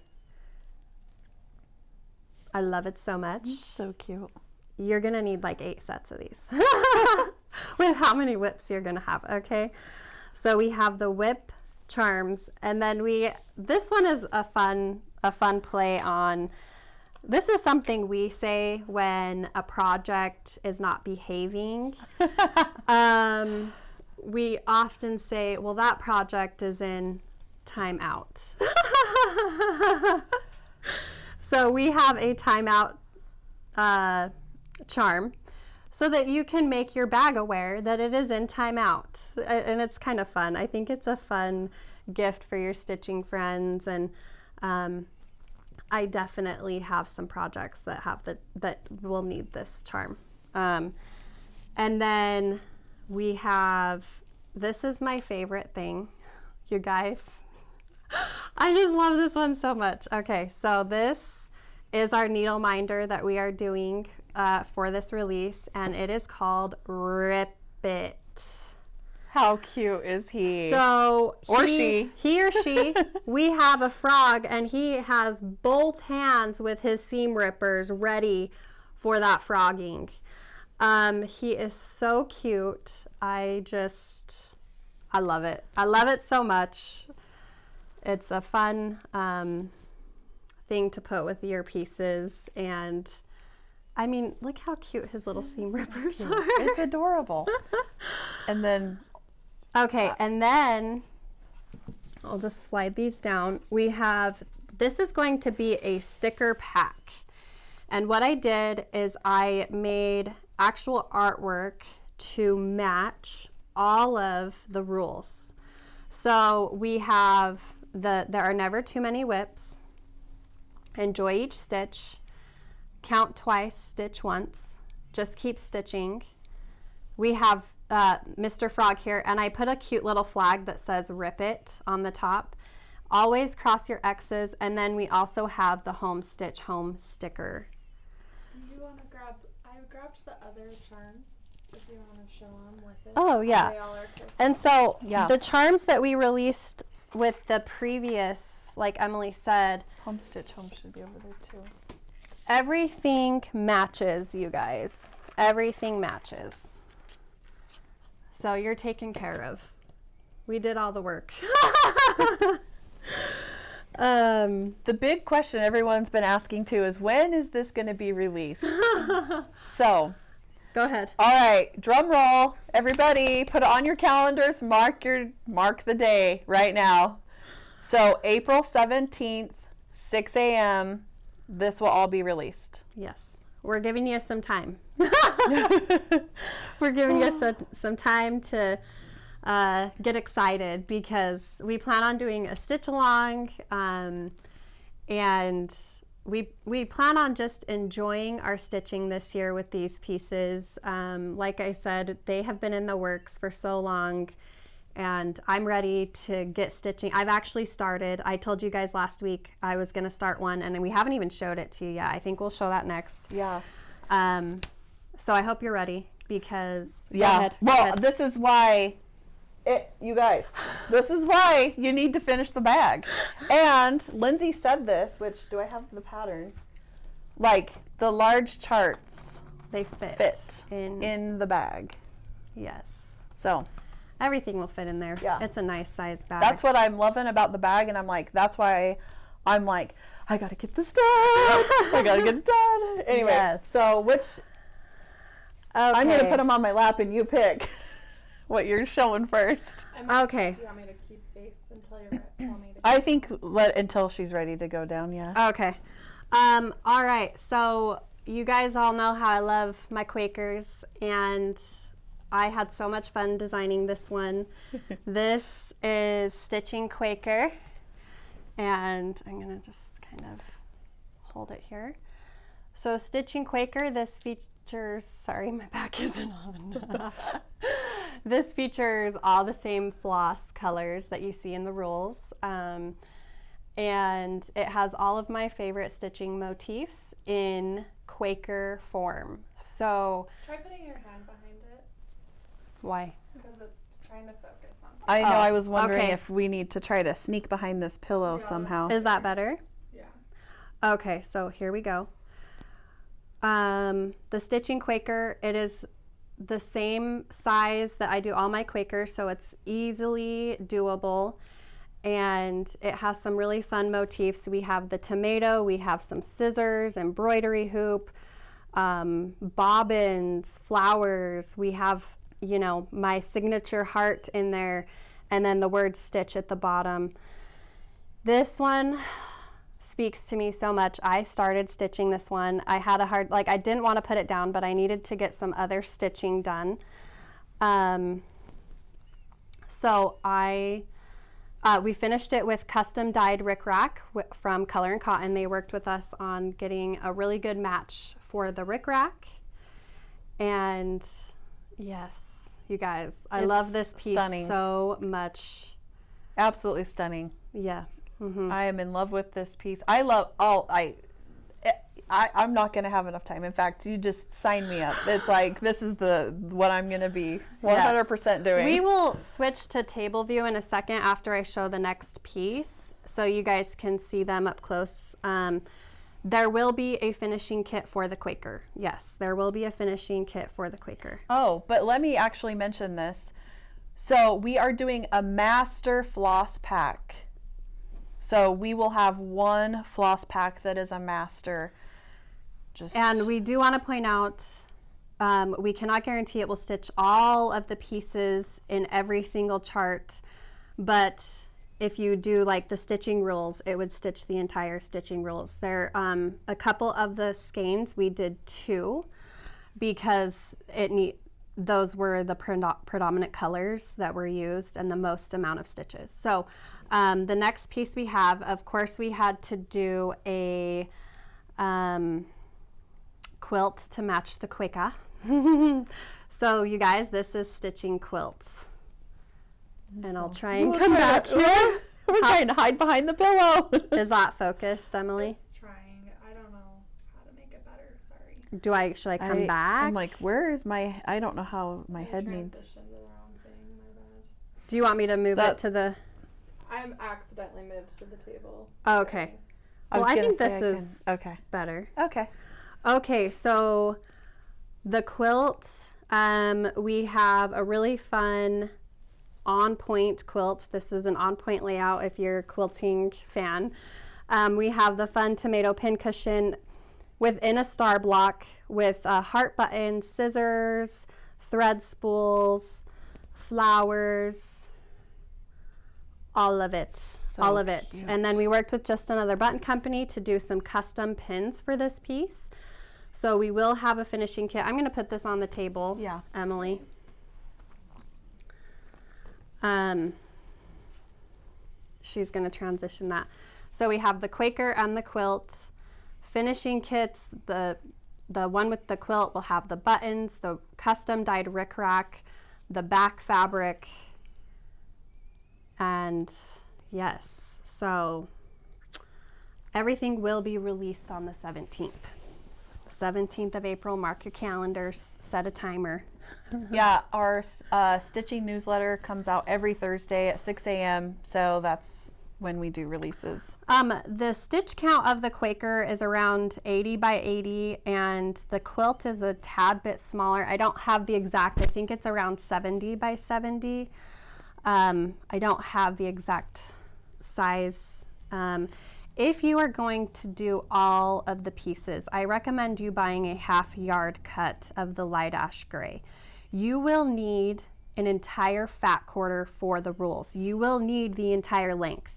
I love it so much. It's so cute. You're gonna need like 8 sets of these with how many whips you're gonna have. Okay, so we have the whip charms, and then this one is a fun play on. This is something we say when a project is not behaving. We often say, well, that project is in timeout. So we have a timeout charm so that you can make your bag aware that it is in timeout. And it's kind of fun. I think it's a fun gift for your stitching friends, and I definitely have some projects that have that will need this charm. And then we have, this is my favorite thing, you guys. I just love this one so much. Okay, so this is our needle minder that we are doing for this release, and it is called Rip It. How cute is he? So He or she, we have a frog, and he has both hands with his seam rippers ready for that frogging. He is so cute. I love it. I love it so much. It's a fun thing to put with your pieces, and I mean, look how cute his little seam rippers are. It's adorable. And then, okay, and then I'll just slide these down. We have, this is going to be a sticker pack, and what I did is I made actual artwork to match all of the rules. So we have there are never too many whips, enjoy each stitch, count twice, stitch once, just keep stitching. We have Mr. Frog here, and I put a cute little flag that says Rip It on the top. Always cross your X's, and then we also have the home stitch home sticker. Do you want to grab, I grabbed the other charms if you want to show them with it. Oh, yeah. They all are cute. And so Yeah. the charms that we released with the previous, like Emily said, home should be over there too. everything matches, you guys. Everything matches. So you're taken care of. We did all the work. The big question everyone's been asking too is, when is this going to be released? So, Go ahead. all right, drum roll, everybody, put it on your calendars. Mark the day right now. So April 17th, 6 a.m. This will all be released. Yes. We're giving you some time. We're giving you some time to get excited, because we plan on doing a stitch along, and we plan on just enjoying our stitching this year with these pieces. Like I said, they have been in the works for so long, and I'm ready to get stitching. I've actually started. I told you guys last week I was going to start one, and we haven't even showed it to you yet. I think we'll show that next. Yeah. So I hope you're ready, because Yeah. Go ahead. Well, this is why, you guys, this is why you need to finish the bag. And Lindsay said this, which, do I have the pattern? Like, the large charts they fit fit in the bag. Yes. So, Everything will fit in there. Yeah. It's a nice size bag. That's what I'm loving about the bag, and I'm like, that's why I'm like, I gotta get this done. I gotta get it done. Anyway, Yes. so which I'm gonna Okay. put them on my lap, and you pick what you're showing first. Okay. Do you want me to keep face until you're tell me to I think until she's ready to go down. Yeah. Okay. All right. So you guys all know how I love my Quakers, and I had so much fun designing this one. This is Stitching Quaker, and I'm gonna just kind of hold it here. So Stitching Quaker, this features, sorry, my back isn't on. This features all the same floss colors that you see in the rules. And it has all of my favorite stitching motifs in Quaker form. So, try putting your hand behind it why? because it's trying to focus on. I know. Oh, I was wondering okay. if we need to try to sneak behind this pillow Yeah, somehow. Is that better? Yeah. Okay, so here we go. The Stitching Quaker, it is the same size that I do all my Quakers, so it's easily doable, and it has some really fun motifs. We have the tomato, we have some scissors, embroidery hoop, bobbins, flowers. We have, you know, my signature heart in there, and then the word stitch at the bottom. This one speaks to me so much. I started stitching this one. I had a hard, like, I didn't want to put it down, but I needed to get some other stitching done. So we finished it with custom dyed rickrack from Color and Cotton. They worked with us on getting a really good match for the rickrack. And yes, you guys, I It's love this piece stunning. so much. Absolutely stunning. Yeah. Mm-hmm. I am in love with this piece. I love I'm not going to have enough time. In fact, you just sign me up. It's like, this is what I'm going to be 100% doing. We will switch to table view in a second after I show the next piece, so you guys can see them up close. There will be a finishing kit for the Quaker. Yes, there will be a finishing kit for the Quaker. Oh, but let me actually mention this. So we are doing a master floss pack. So we will have one floss pack that is a master. And we do want to point out, we cannot guarantee it will stitch all of the pieces in every single chart, but if you do like the stitching rules, it would stitch the entire stitching rules. There, a couple of the skeins we did 2 because those were the predominant colors that were used and the most amount of stitches. So the next piece we have, of course, we had to do a quilt to match the Quaker. So you guys, this is Stitching Quilts. And I'll try and come back here. We're trying to hide behind the pillow. Is that focused, Emily? It's trying. I don't know how to make it better. Sorry. Should I come back? I'm like, where is my, I don't know how my head needs. Transitioned to the wrong thing. My bad. Do you want me to move it to the? I'm accidentally moved to the table. Oh, okay. I Well, was I gonna think say this I is can- okay. better. Okay. Okay, so the quilt, we have a really fun on-point quilt. This is an on-point layout if you're a quilting fan. We have the fun tomato pin cushion within a star block with heart buttons, scissors, thread spools, flowers, all of it. All of it. cute. And then we worked with Just Another Button Company to do some custom pins for this piece. So we will have a finishing kit. I'm going to put this on the table, Yeah. Emily. She's going to transition that. So we have the Quaker and the quilt. Finishing kits, the one with the quilt will have the buttons, the custom dyed rickrack, the back fabric, and yes, so everything will be released on the 17th. 17th of April, mark your calendars, set a timer. Yeah, our stitching newsletter comes out every Thursday at 6 a.m. So that's when we do releases? The stitch count of the Quaker is around 80 by 80, and the quilt is a tad bit smaller. I don't have the exact, I think it's around 70 by 70. I don't have the exact size. If you are going to do all of the pieces, I recommend you buying a 1/2 yard cut of the light ash gray. You will need an entire fat quarter for the rules. You will need the entire length.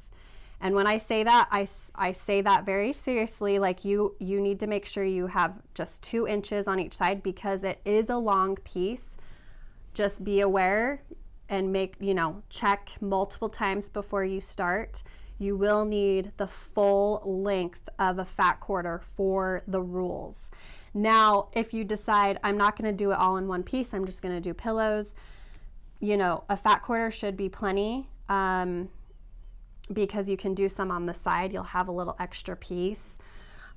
And when I say that, I say that very seriously. Like you need to make sure you have just 2 inches on each side because it is a long piece. Just be aware and check multiple times before you start. You will need the full length of a fat quarter for the rules. Now, if you decide I'm not going to do it all in one piece, I'm just going to do pillows, a fat quarter should be plenty. Because you can do some on the side, you'll have a little extra piece.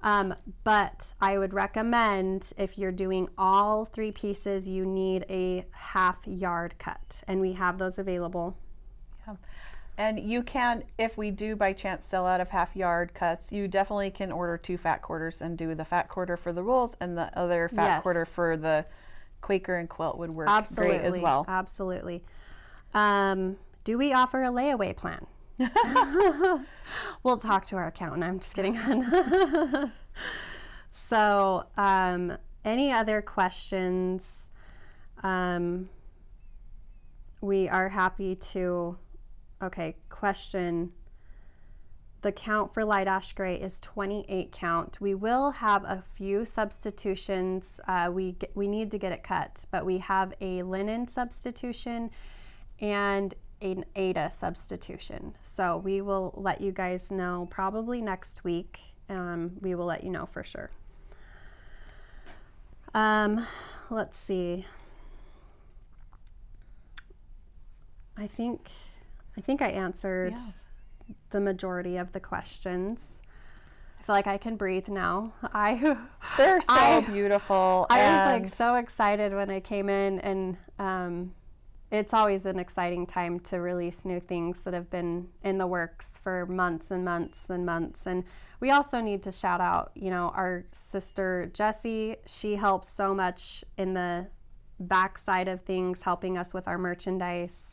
But I would recommend if you're doing all 3 pieces, you need a 1/2 yard cut, and we have those available. Yeah. And you can, if we do by chance sell out of 1/2 yard cuts, you definitely can order 2 fat quarters and do the fat quarter for the rules, and the other fat quarter for the Quaker and quilt would work great as well. Absolutely. Do we offer a layaway plan? We'll talk to our accountant. I'm just kidding. So, any other questions? We are happy to. Okay, question. The count for light ash gray is 28 count. We will have a few substitutions. We need to get it cut, but we have a linen substitution and an Ada substitution. So we will let you guys know probably next week. We will let you know for sure. Let's see. I think I answered the majority of the questions. I feel like I can breathe now. They're so beautiful. I was like so excited when I came in, and it's always an exciting time to release new things that have been in the works for months and months and months. And we also need to shout out, our sister Jessie. She helps so much in the backside of things, helping us with our merchandise.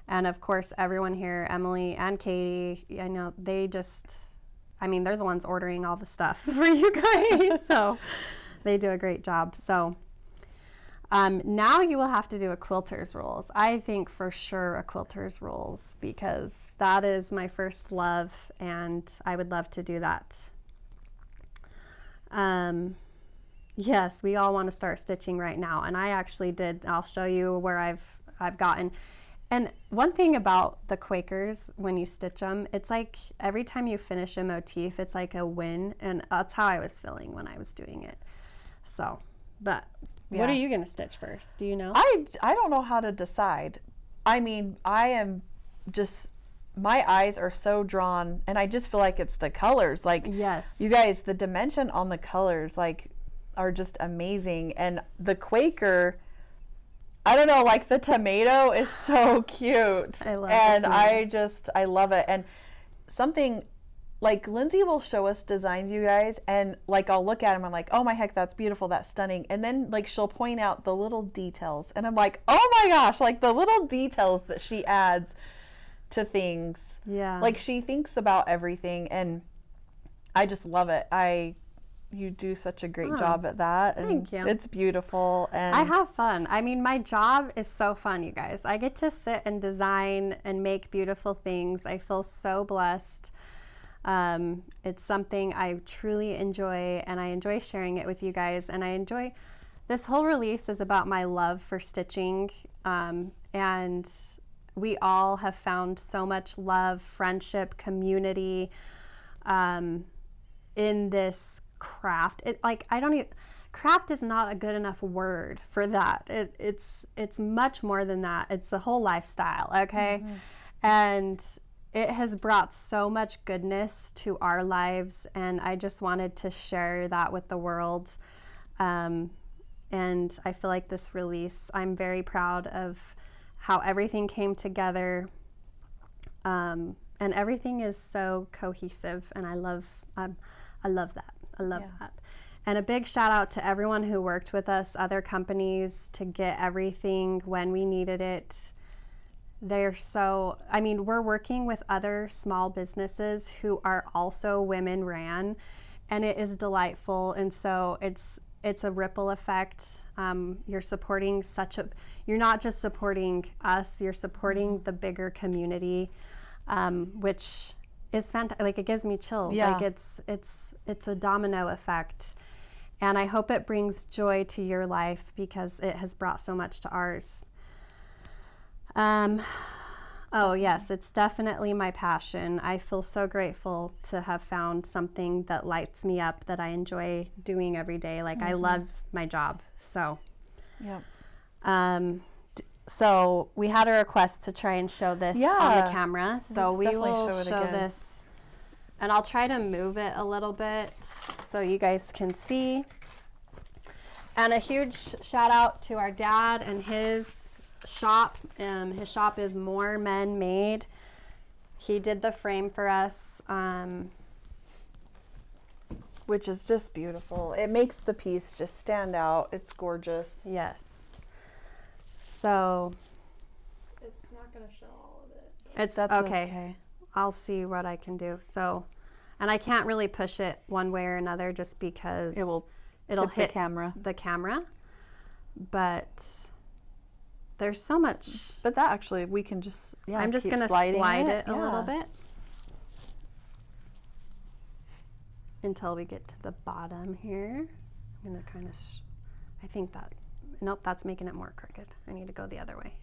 And of course, everyone here, Emily and Katie, I know they're the ones ordering all the stuff for you guys. So they do a great job. So now you will have to do a quilter's rules. I think for sure a quilter's rules, because that is my first love, and I would love to do that. Yes, we all want to start stitching right now, and I actually did. I'll show you where I've gotten. And one thing about the Quakers, when you stitch them, it's like every time you finish a motif, it's like a win, and that's how I was feeling when I was doing it. So, but what are you going to stitch first? Do you know? I don't know how to decide. I mean, I am just, my eyes are so drawn, and I just feel like it's the colors. Like, yes, you guys, the dimension on the colors, like, are just amazing. And the Quaker, I don't know, like the tomato is so cute. I love it. And I love it. And something like Lindsay will show us designs, you guys, and like I'll look at them, I'm like, oh my heck, that's beautiful, that's stunning. And then like she'll point out the little details, and I'm like, oh my gosh, like the little details that she adds to things. Yeah. Like she thinks about everything, and I just love it. You do such a great job at that. And thank you. It's beautiful. And I have fun. I mean, my job is so fun, you guys. I get to sit and design and make beautiful things. I feel so blessed. It's something I truly enjoy, and I enjoy sharing it with you guys. And I enjoy, this whole release is about my love for stitching. And we all have found so much love, friendship, community, in this craft. Craft is not a good enough word for that. It's much more than that. It's the whole lifestyle, okay? Mm-hmm. And it has brought so much goodness to our lives, and I just wanted to share that with the world. And I feel like this release, I'm very proud of how everything came together. and everything is so cohesive, and I love that. I love that. And a big shout out to everyone who worked with us, other companies, to get everything when we needed it. They're so, I mean, we're working with other small businesses who are also women ran, and it is delightful. And so it's a ripple effect. You're supporting you're not just supporting us, you're supporting the bigger community, which is fantastic. Like, it gives me chills. Yeah. Like, it's a domino effect. And I hope it brings joy to your life, because it has brought so much to ours. Oh yes, it's definitely my passion. I feel so grateful to have found something that lights me up, that I enjoy doing every day. Like, I love my job. So, so we had a request to try and show this on the camera. So we will show this, and I'll try to move it a little bit so you guys can see. And a huge shout out to our dad and his shop. His shop is More Men Made. He did the frame for us, which is just beautiful. It makes the piece just stand out. It's gorgeous. Yes. So It's not going to show all of it. it's That's okay. I'll see what I can do. So, and I can't really push it one way or another, just because it'll hit the camera. But there's so much. But that actually, we can just, I'm just keep going to sliding slide it a little Yeah. bit until we get to the bottom here. I'm going to kind of, I think that, nope, that's making it more crooked. I need to go the other way.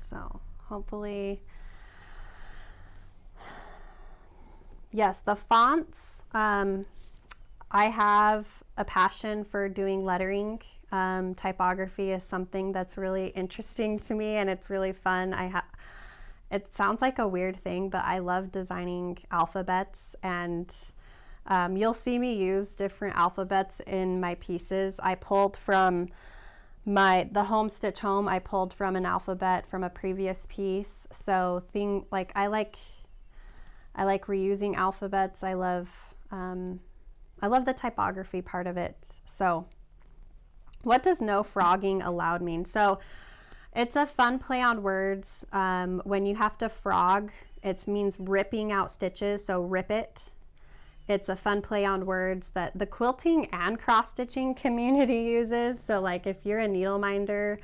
So hopefully, yes, the fonts, I have a passion for doing lettering. Typography is something that's really interesting to me, and it's really fun. It sounds like a weird thing, but I love designing alphabets, and you'll see me use different alphabets in my pieces. I pulled from the home stitch home, I pulled from an alphabet from a previous piece. So I like reusing alphabets. I love the typography part of it. So what does no frogging allowed mean? So it's a fun play on words. When you have to frog, it means ripping out stitches, so rip it. It's a fun play on words that the quilting and cross-stitching community uses. So like, if you're a needle minder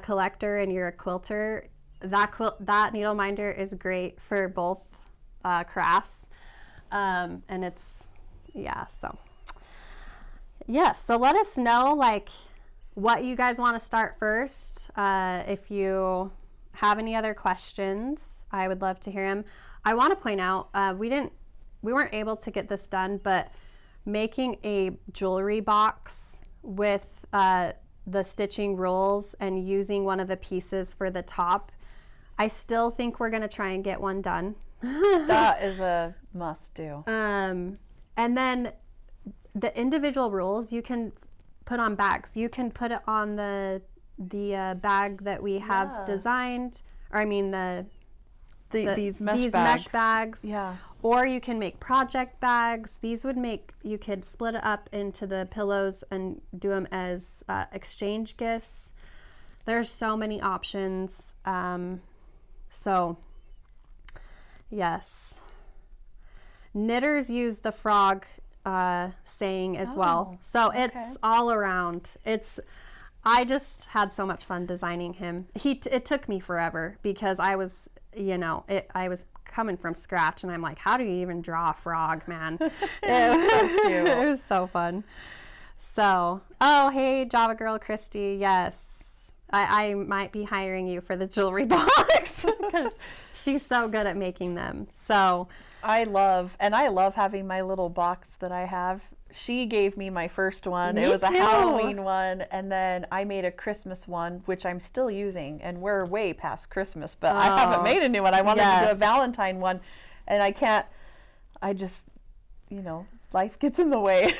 collector and you're a quilter, that needle minder is great for both crafts. And it's, so let us know, like, what you guys want to start first. If you have any other questions, I would love to hear them. I want to point out, we weren't able to get this done, but making a jewelry box with the stitching rules and using one of the pieces for the top, I still think we're going to try and get one done. That is a must do. And then the individual rules you can put on bags. You can put it on the bag that we have designed, or I mean these mesh bags. Yeah. Or you can make project bags. These you could split it up into the pillows and do them as exchange gifts. There's so many options. So, yes. Knitters use the frog saying as well. So it's all around. I just had so much fun designing him. It took me forever, because I was coming from scratch, and I'm like, how do you even draw a frog, man? It was so fun. So, oh, hey, Java Girl Christy, yes. I might be hiring you for the jewelry box, because she's so good at making them. So I love having my little box that I have. She gave me my first one. Me It was too. a Halloween one, and then I made a Christmas one, which I'm still using, and we're way past Christmas, but I haven't made a new one. I wanted to do a Valentine one, and I just, life gets in the way.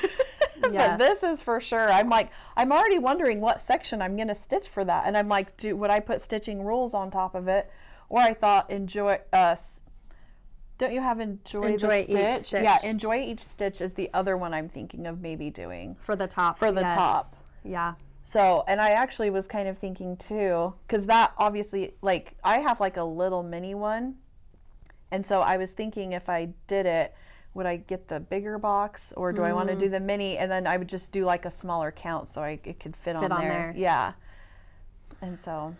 But this is for sure. I'm like, I'm already wondering what section I'm going to stitch for that. And I'm like, would I put stitching rules on top of it? Or I thought don't you have enjoy the stitch? Stitch. Yeah, enjoy each stitch is the other one I'm thinking of maybe doing. For the top. For the top. Yeah. So, and I actually was kind of thinking too, because that obviously, like, I have like a little mini one. And so I was thinking if I did it, would I get the bigger box or do I want to do the mini? And then I would just do like a smaller count so it could fit on there. Yeah. And so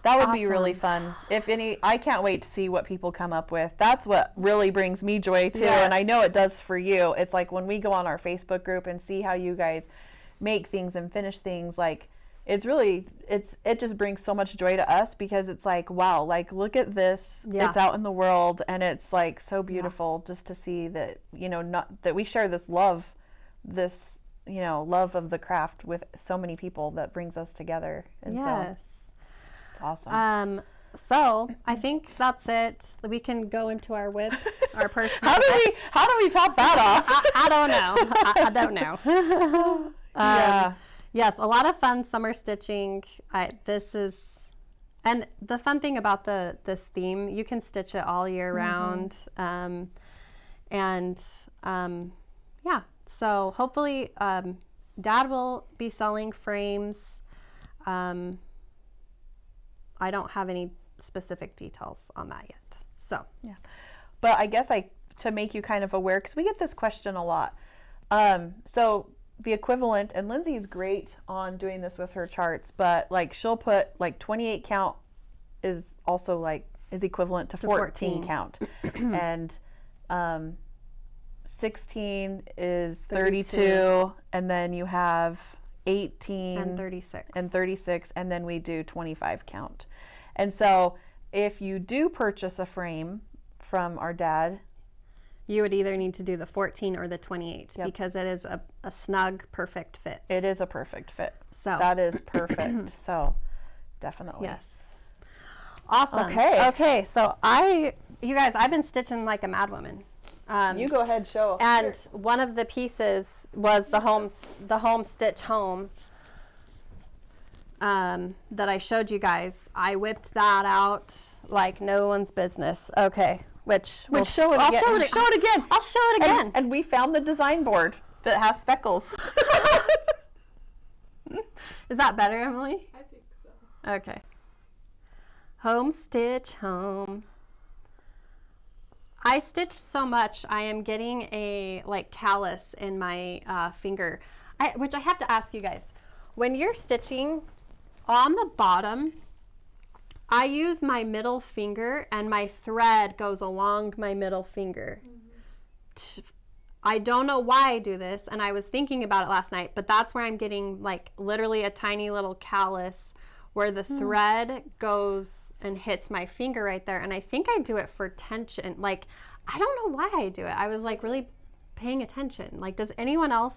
that would be really fun. I can't wait to see what people come up with. That's what really brings me joy too. Yes. And I know it does for you. It's like when we go on our Facebook group and see how you guys make things and finish things, like it just brings so much joy to us because it's like, wow, like look at this. It's out in the world and it's like so beautiful just to see that, not that we share this love of the craft with so many people that brings us together. And so it's awesome. So I think that's it. We can go into our whips, our personal. How do we top that off? I don't know. I don't know. Yeah. Yes, a lot of fun summer stitching. And the fun thing about this theme, you can stitch it all year round. Yeah, so hopefully Dad will be selling frames. I don't have any specific details on that yet. So yeah, but I guess to make you kind of aware, because we get this question a lot. So the equivalent, and Lindsay's great on doing this with her charts, but like she'll put like 28 count is also is equivalent to 14 count, and 16 is 32, and then you have 18 and 36, and then we do 25 count. And so if you do purchase a frame from our dad, you would either need to do the 14 or the 28 because it is a snug, perfect fit. It is a perfect fit. So that is perfect. So definitely. Yes. Awesome. Okay. So you guys, I've been stitching like a mad woman. You go ahead, show. And one of the pieces was the home stitch home that I showed you guys. I whipped that out like no one's business. Okay. I'll show it again. I'll show it again. And we found the design board that has speckles. Is that better, Emily? I think so. Okay. Home stitch home. I stitched so much, I am getting a callus in my finger. Which I have to ask you guys. When you're stitching on the bottom, I use my middle finger and my thread goes along my middle finger. I don't know why I do this, and I was thinking about it last night, but that's where I'm getting literally a tiny little callus where the thread goes and hits my finger right there. And I think I do it for tension. I don't know why I do it. I was really paying attention. Does anyone else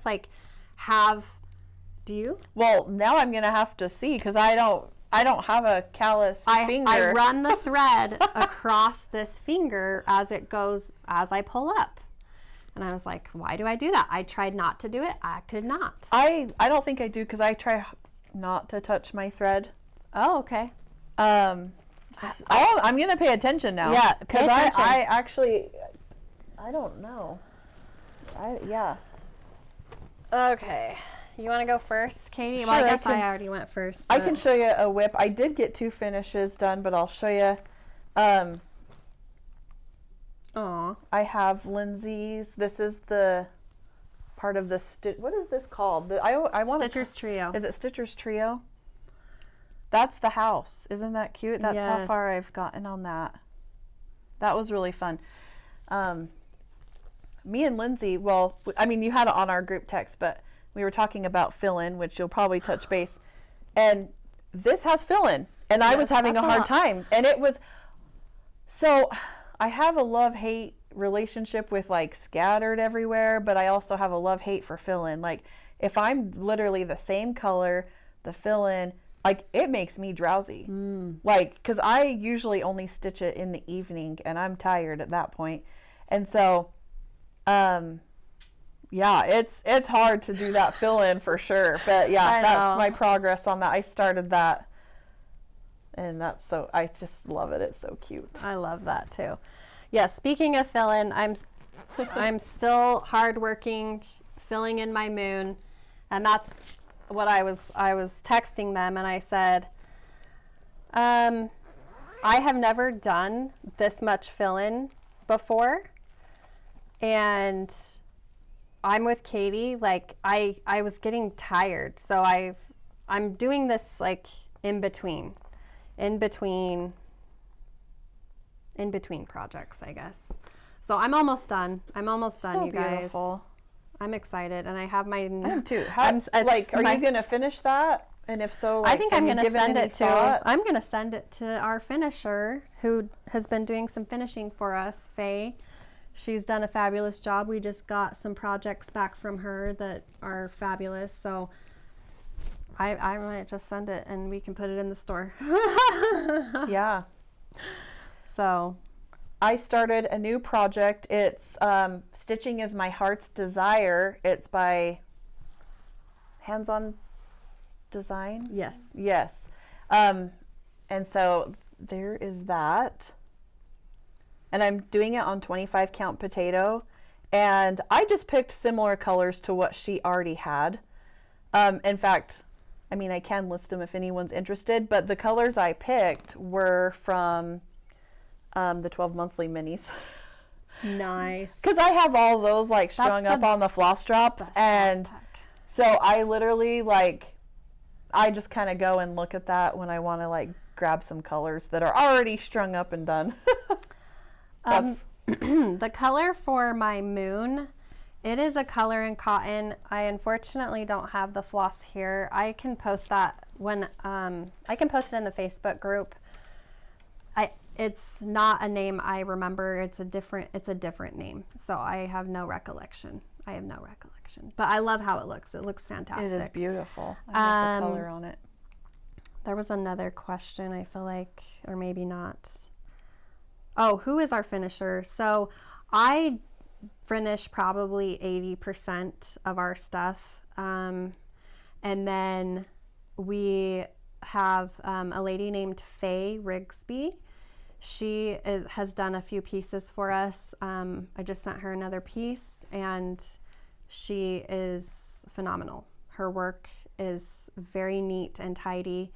do you? Well, now I'm going to have to see because I don't have a callus finger. I run the thread across this finger as I pull up. And I was like, why do I do that? I tried not to do it. I could not. I don't think I do because I try not to touch my thread. Oh, okay. I'm going to pay attention now. Yeah, because I actually, I don't know. Yeah. Okay. You want to go first, Katie? Sure, Well, I guess I already went first. I can show you a whip. I did get 2 finishes done, but I'll show you. I have Lindsay's. This is the part of the stitch. What is this called? I want Stitcher's Trio. Is it Stitcher's Trio? That's the house. Isn't that cute? That's how far I've gotten on that. That was really fun. Me and Lindsay, well, I mean, you had it on our group text, but we were talking about fill-in, which you'll probably touch base. And this has fill-in, and I was having a hard time. And it was, so I have a love-hate relationship with scattered everywhere, but I also have a love-hate for fill-in. If I'm literally the same color, the fill-in, it makes me drowsy. Because I usually only stitch it in the evening, and I'm tired at that point. And so, Yeah, it's hard to do that fill in for sure. But yeah, that's my progress on that. I started that, and I just love it. It's so cute. I love that too. Yeah, speaking of fill in, I'm still hardworking, filling in my moon, and that's what I was texting them, and I said, I have never done this much fill in before, and I'm with Katie. Like I was getting tired, so I'm doing this like in between projects, I guess. So I'm almost done. So you guys. beautiful. I'm excited, and I have my. I am too. Are you gonna finish that? And if so, I think I'm gonna send it to. thought? I'm gonna send it to our finisher, who has been doing some finishing for us, Faye. She's done a fabulous job. We just got some projects back from her that are fabulous. So I might just send it, and we can put it in the store. Yeah. So I started a new project. It's Stitching is My Heart's Desire. It's by Hands On Design. yes. Yes. And so there is that. And I'm doing it on 25 count potato. And I just picked similar colors to what she already had. In fact, I mean, I can list them if anyone's interested, but the colors I picked were from the 12 monthly minis. Nice. Because I have all those like strung up on the floss drops. And so I literally I just kind of go and look at that when I want to like grab some colors that are already strung up and done. The color for my moon, it is a color in cotton. I unfortunately don't have the floss here. I can post that when I can post it in the Facebook group. It's not a name I remember. It's a different name. So I have no recollection. But I love how it looks. It looks fantastic. It is beautiful. I love the color on it. There was another question, I feel like, or maybe not. Oh, who is our finisher? So I finish probably 80% of our stuff. And then we have a lady named Faye Rigsby. She has done a few pieces for us. I just sent her another piece, and she is phenomenal. Her work is very neat and tidy,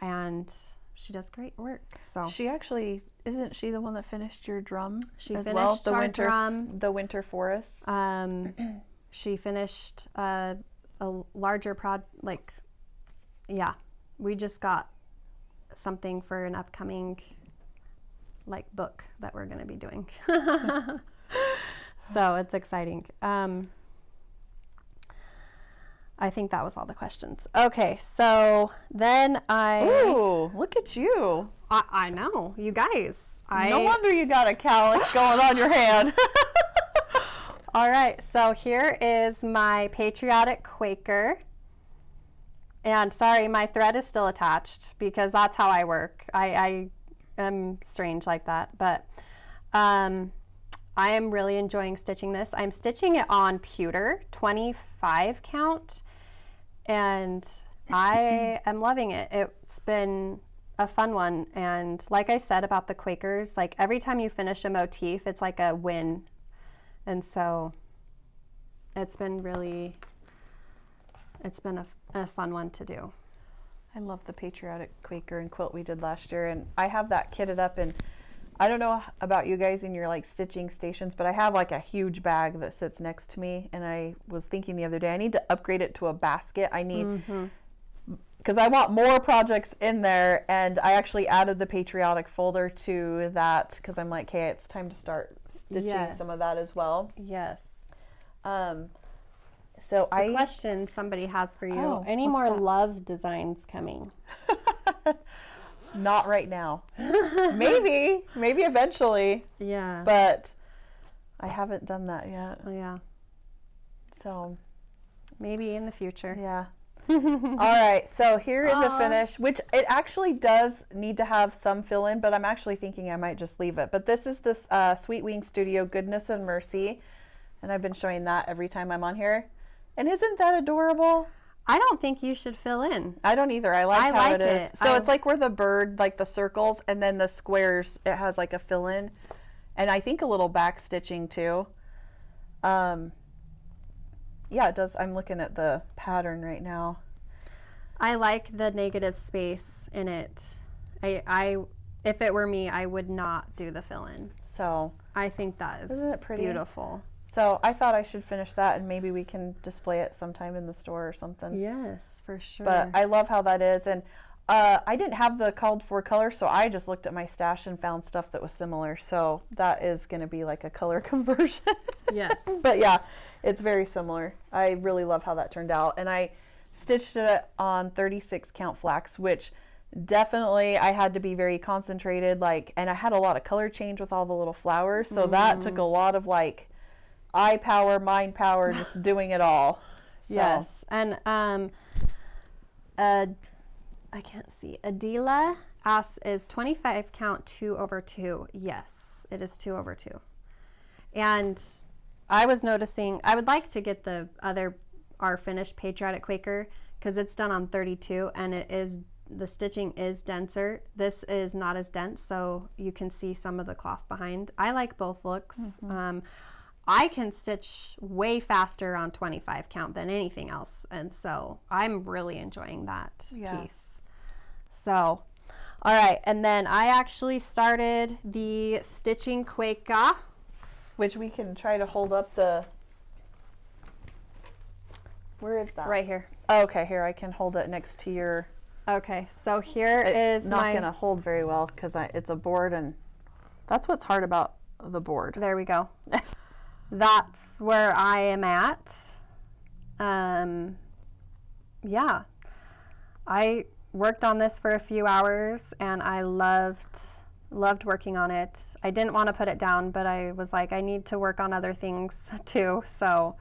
and she does great work. So she actually, isn't she the one that finished your drum she as finished well? The our winter drum. The winter forest. She finished a larger we just got something for an upcoming book that we're going to be doing. So it's exciting. I think that was all the questions. Okay, so then Ooh, look at you. I know, you guys. No wonder you got a cowlick going on your hand. All right, so here is my patriotic Quaker. And sorry, my thread is still attached because that's how I work. I am strange like that, but I am really enjoying stitching this. I'm stitching it on pewter, 25 count, and I am loving it. It's been a fun one, and like I said about the Quakers, like every time you finish a motif, it's like a win, and so it's been a fun one to do. I love the patriotic Quaker and quilt we did last year, and I have that kitted up, and I don't know about you guys in your stitching stations, but I have a huge bag that sits next to me, and I was thinking the other day I need to upgrade it to a basket. I need, because I want more projects in there, and I actually added the patriotic folder to that because I'm like, hey, it's time to start stitching some of that as well. Yes. So a question somebody has for you. Oh, Any what's more that? love designs coming? Not right now. Maybe eventually. Yeah. But I haven't done that yet. Oh, yeah. So maybe in the future. yeah. All right. So here is a finish, which it actually does need to have some fill in, but I'm actually thinking I might just leave it. But this is this Sweet Wing Studio Goodness and Mercy And I've been showing that every time I'm on here. And isn't that adorable? I don't think you should fill in. I don't either. I like how it is. it. So it's like where the bird, like the circles, and then the squares, it has like a fill in. And I think a little back stitching too. Yeah, it does. I'm looking at the pattern right now. I like the negative space in it. I if it were me, I would not do the fill in. So I think that is isn't it pretty? Beautiful. So I thought I should finish that, and maybe we can display it sometime in the store or something. Yes, for sure. But I love how that is. And I didn't have the called for color, so I just looked at my stash and found stuff that was similar. So that is going to be like a color conversion. Yes. But yeah, it's very similar. I really love how that turned out. And I stitched it on 36 count flax, which definitely I had to be very concentrated, like, and I had a lot of color change with all the little flowers. So that took a lot of like eye power, mind power, just doing it all. So. Yes. And I can't see. Adela asks, is 25 count 2/2? Yes, it is 2/2. And I was noticing, I would like to get our finished patriotic Quaker, because it's done on 32 and the stitching is denser. This is not as dense, so you can see some of the cloth behind. I like both looks. I can stitch way faster on 25 count than anything else, and so I'm really enjoying that piece. So, all right, and then I actually started the stitching Quaker, which we can try to hold up the. Where is that? right here. Oh, okay, here I can hold it next to your. Okay, so here It's is not my. going to hold very well because it's a board, and that's what's hard about the board. There we go. That's where I am at. Yeah, I worked on this for a few hours, and I loved working on it. I didn't want to put it down, but I was like, I need to work on other things too. So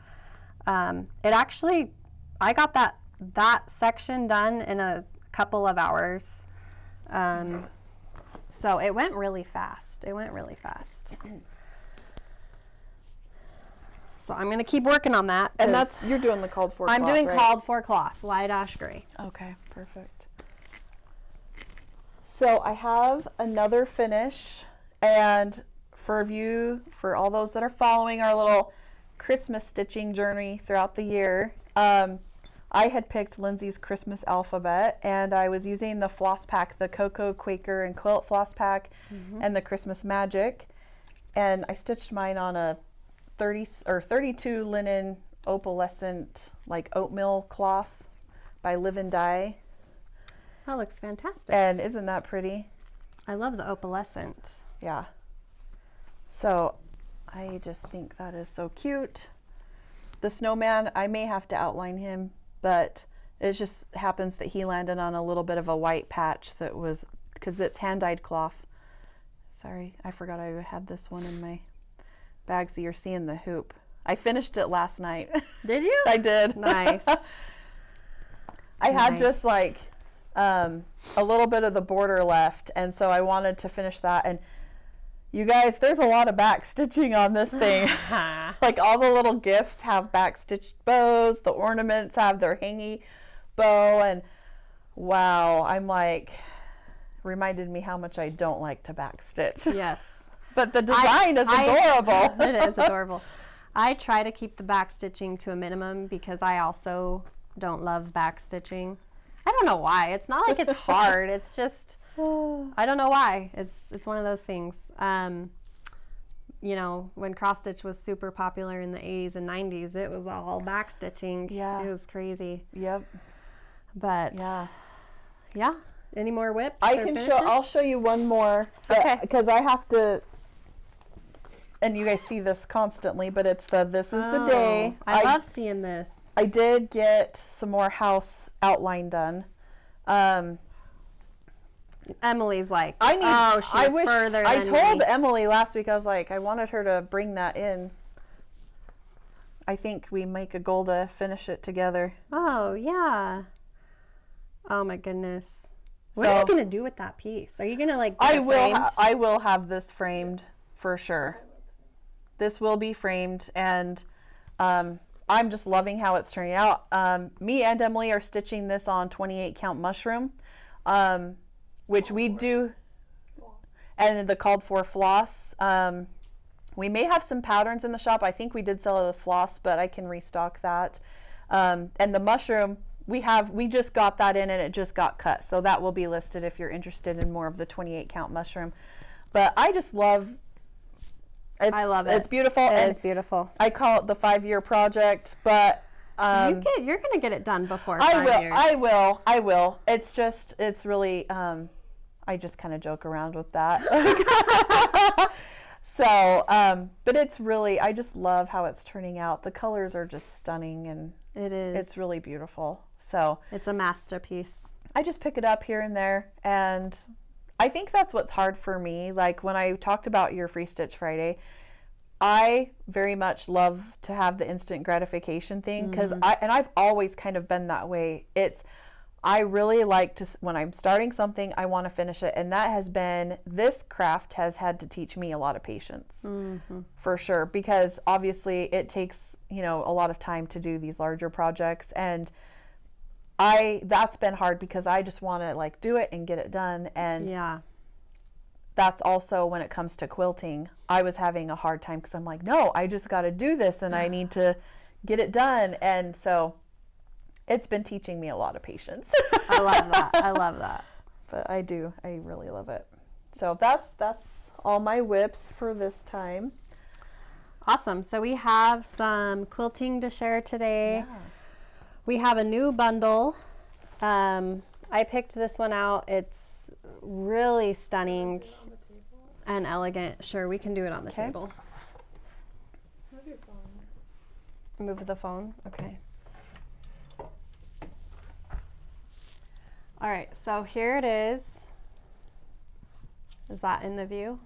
it actually, I got that section done in a couple of hours. So it went really fast. So I'm going to keep working on that. And you're doing the called for I'm cloth, doing right? called for cloth, light ash gray. Okay, perfect. So I have another finish, and for all those that are following our little Christmas stitching journey throughout the year, I had picked Lindsay's Christmas alphabet, and I was using the floss pack, the Cocoa, Quaker, and Quilt floss pack, and the Christmas Magic, and I stitched mine on a 32 linen opalescent, like oatmeal cloth by Blvd. That looks fantastic. And isn't that pretty? I love the opalescent. Yeah. So I just think that is so cute. The snowman, I may have to outline him, but it just happens that he landed on a little bit of a white patch that was, because it's hand-dyed cloth. Sorry, I forgot I had this one in my bag, so you're seeing the hoop. I finished it last night. Did you? I did. Nice. I had just like a little bit of the border left, and so I wanted to finish that. And you guys, there's a lot of back stitching on this thing. Like all the little gifts have back stitched bows, the ornaments have their hangy bow, and wow, I'm like, reminded me how much I don't like to back stitch. Yes. But the design is adorable. It is adorable. I try to keep the back stitching to a minimum because I also don't love back stitching. I don't know why. It's not like it's hard. It's just, I don't know why. It's one of those things. You know, when cross stitch was super popular in the 80s and 90s, it was all back stitching. Yeah. It was crazy. Yep. But yeah. Any more whips? I'll show you one more. Okay. Because I have to, and you guys see this constantly, but it's this is the day. I love seeing this. I did get some more house outline done. Emily's like, she's further than I told me. Emily last week, I was like, I wanted her to bring that in. I think we make a goal to finish it together. Oh, yeah. Oh, my goodness. What are you going to do with that piece? Are you going to, like, get it framed? I will have this framed for sure. This will be framed, and I'm just loving how it's turning out. Me and Emily are stitching this on 28 count mushroom, which we do, and the called for floss. We may have some patterns in the shop. I think we did sell a floss, but I can restock that. And the mushroom, we just got that in and it just got cut. So that will be listed if you're interested in more of the 28 count mushroom. But I just love, I love it. It's beautiful. It is beautiful. I call it the 5-year project, but you're going to get it done before 5 years. I will. It's really, I just kind of joke around with that. So, but it's really, I just love how it's turning out. The colors are just stunning, and it is. It's really beautiful. So it's a masterpiece. I just pick it up here and there, and I think that's what's hard for me. Like when I talked about your Free Stitch Friday, I very much love to have the instant gratification thing, because I've always kind of been that way. I really like to, when I'm starting something, I want to finish it. And that has been, this craft has had to teach me a lot of patience, for sure, because obviously it takes, a lot of time to do these larger projects. And that's been hard because I just want to like do it and get it done. And that's also when it comes to quilting, I was having a hard time because I'm like, no, I just got to do this and I need to get it done. And so it's been teaching me a lot of patience. I love that. But I really love it. So that's all my whips for this time. Awesome. So we have some quilting to share today. Yeah. We have a new bundle. I picked this one out. It's really stunning and elegant. Sure, we can do it on the table. Move your phone. Move the phone? Okay. All right, so here it is. Is that in the view?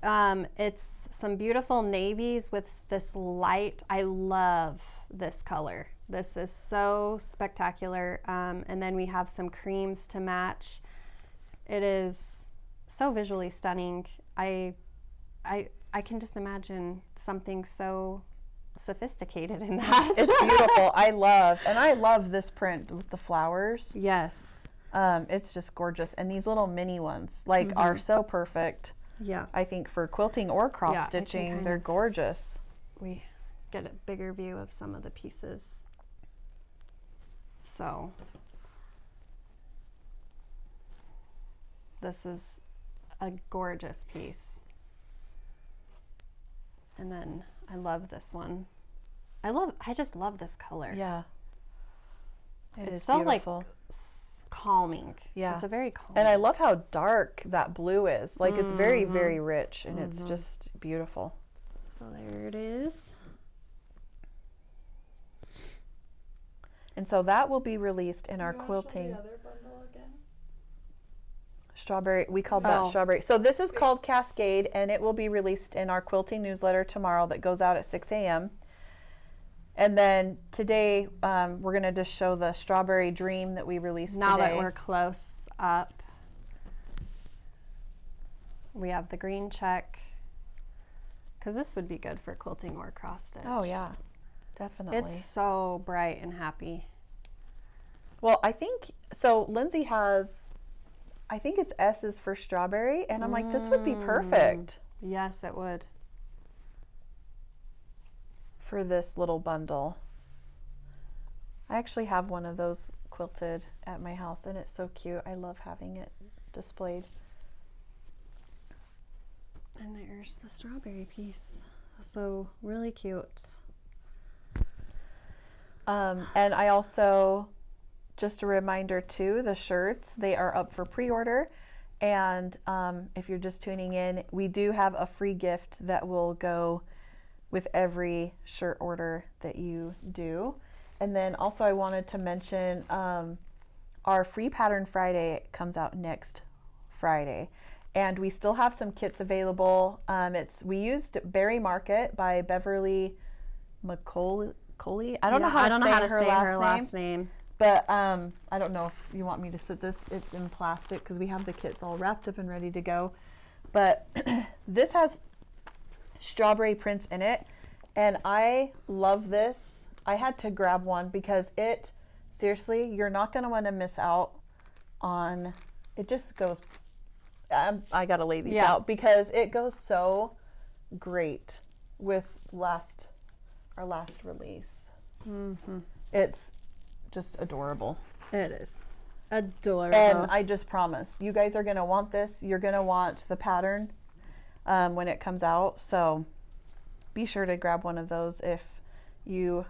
It's some beautiful navies with this light. I love this color. This is so spectacular. And then we have some creams to match. It is so visually stunning. I can just imagine something so sophisticated in that. It's beautiful. I love this print with the flowers. Yes. It's just gorgeous. And these little mini ones are so perfect. Yeah. I think for quilting or cross stitching, they're gorgeous. We get a bigger view of some of the pieces. So this is a gorgeous piece. And then I love this one. I just love this color. Yeah. It's so beautiful. Like calming. Yeah. It's a very calming. And I love how dark that blue is. Like it's very, very rich, and it's just beautiful. So there it is. And so that will be released in our quilting. The other bundle again? Strawberry, we called that strawberry. So this is called Cascade, and it will be released in our quilting newsletter tomorrow that goes out at 6 a.m. And then today, we're going to just show the Strawberry Dream that we released now today. That we're close up. We have the green check, because this would be good for quilting or cross stitch. Oh yeah, definitely. It's so bright and happy. Well, I think, so Lindsay has, I think it's S is for strawberry, and I'm like, this would be perfect. Yes, it would. For this little bundle. I actually have one of those quilted at my house, and it's so cute. I love having it displayed. And there's the strawberry piece. So really cute. And I also, just a reminder too, the shirts, they are up for pre-order. And if you're just tuning in, we do have a free gift that will go with every shirt order that you do. And then also I wanted to mention our Free Pattern Friday comes out next Friday. And we still have some kits available. We used Berry Market by Beverly McCauley. I don't know how to say her last name. But I don't know if you want me to sit this. It's in plastic because we have the kits all wrapped up and ready to go. But this has strawberry prints in it. And I love this. I had to grab one because it, seriously, you're not going to want to miss out on, it just goes, I got to lay these out because it goes so great with our last release. It's just adorable. It is adorable. And I just promise, you guys are going to want this. You're going to want the pattern when it comes out. So be sure to grab one of those if you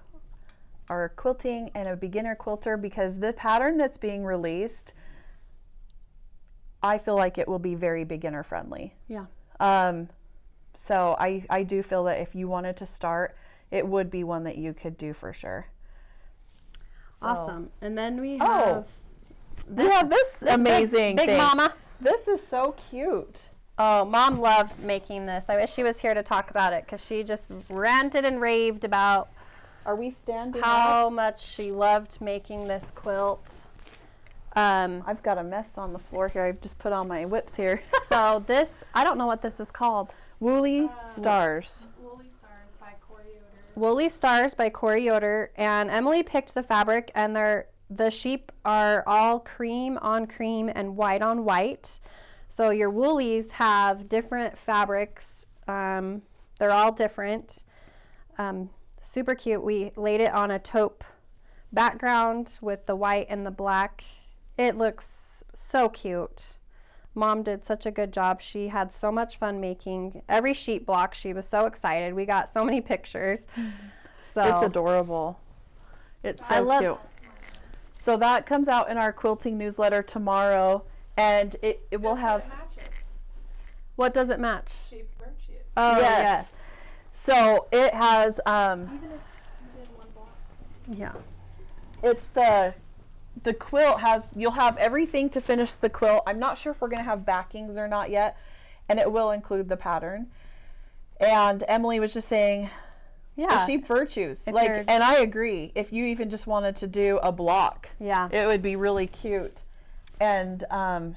are quilting and a beginner quilter, because the pattern that's being released, I feel like it will be very beginner friendly. Yeah. So I do feel that if you wanted to start, it would be one that you could do for sure. So. Awesome. And then we have this amazing big thing. mama. This is so cute. Oh, Mom loved making this. I wish she was here to talk about it because she just ranted and raved about Are we standing how up? much she loved making this quilt. I've got a mess on the floor here. I've just put on my whips here. So this, I don't know what this is called. Woolly Stars. Woolly Stars by Corey Yoder. Woolly Stars by Corey Yoder. And Emily picked the fabric, and the sheep are all cream on cream and white on white. So your woolies have different fabrics. They're all different. Super cute. We laid it on a taupe background with the white and the black. It looks so cute. Mom did such a good job. She had so much fun making every sheet block. She was so excited. We got so many pictures. So It's adorable. It's so cute. So that comes out in our quilting newsletter tomorrow, and it will have. It matches. What does it match? Shape virtue. Oh, yes. So it has Even if you did one block. Yeah. it's the quilt has, you'll have everything to finish the quilt. I'm not sure if we're going to have backings or not yet, and it will include the pattern. And Emily was just saying, Yeah. the sheep virtues. And I agree. If you even just wanted to do a block, Yeah. it would be really cute. And I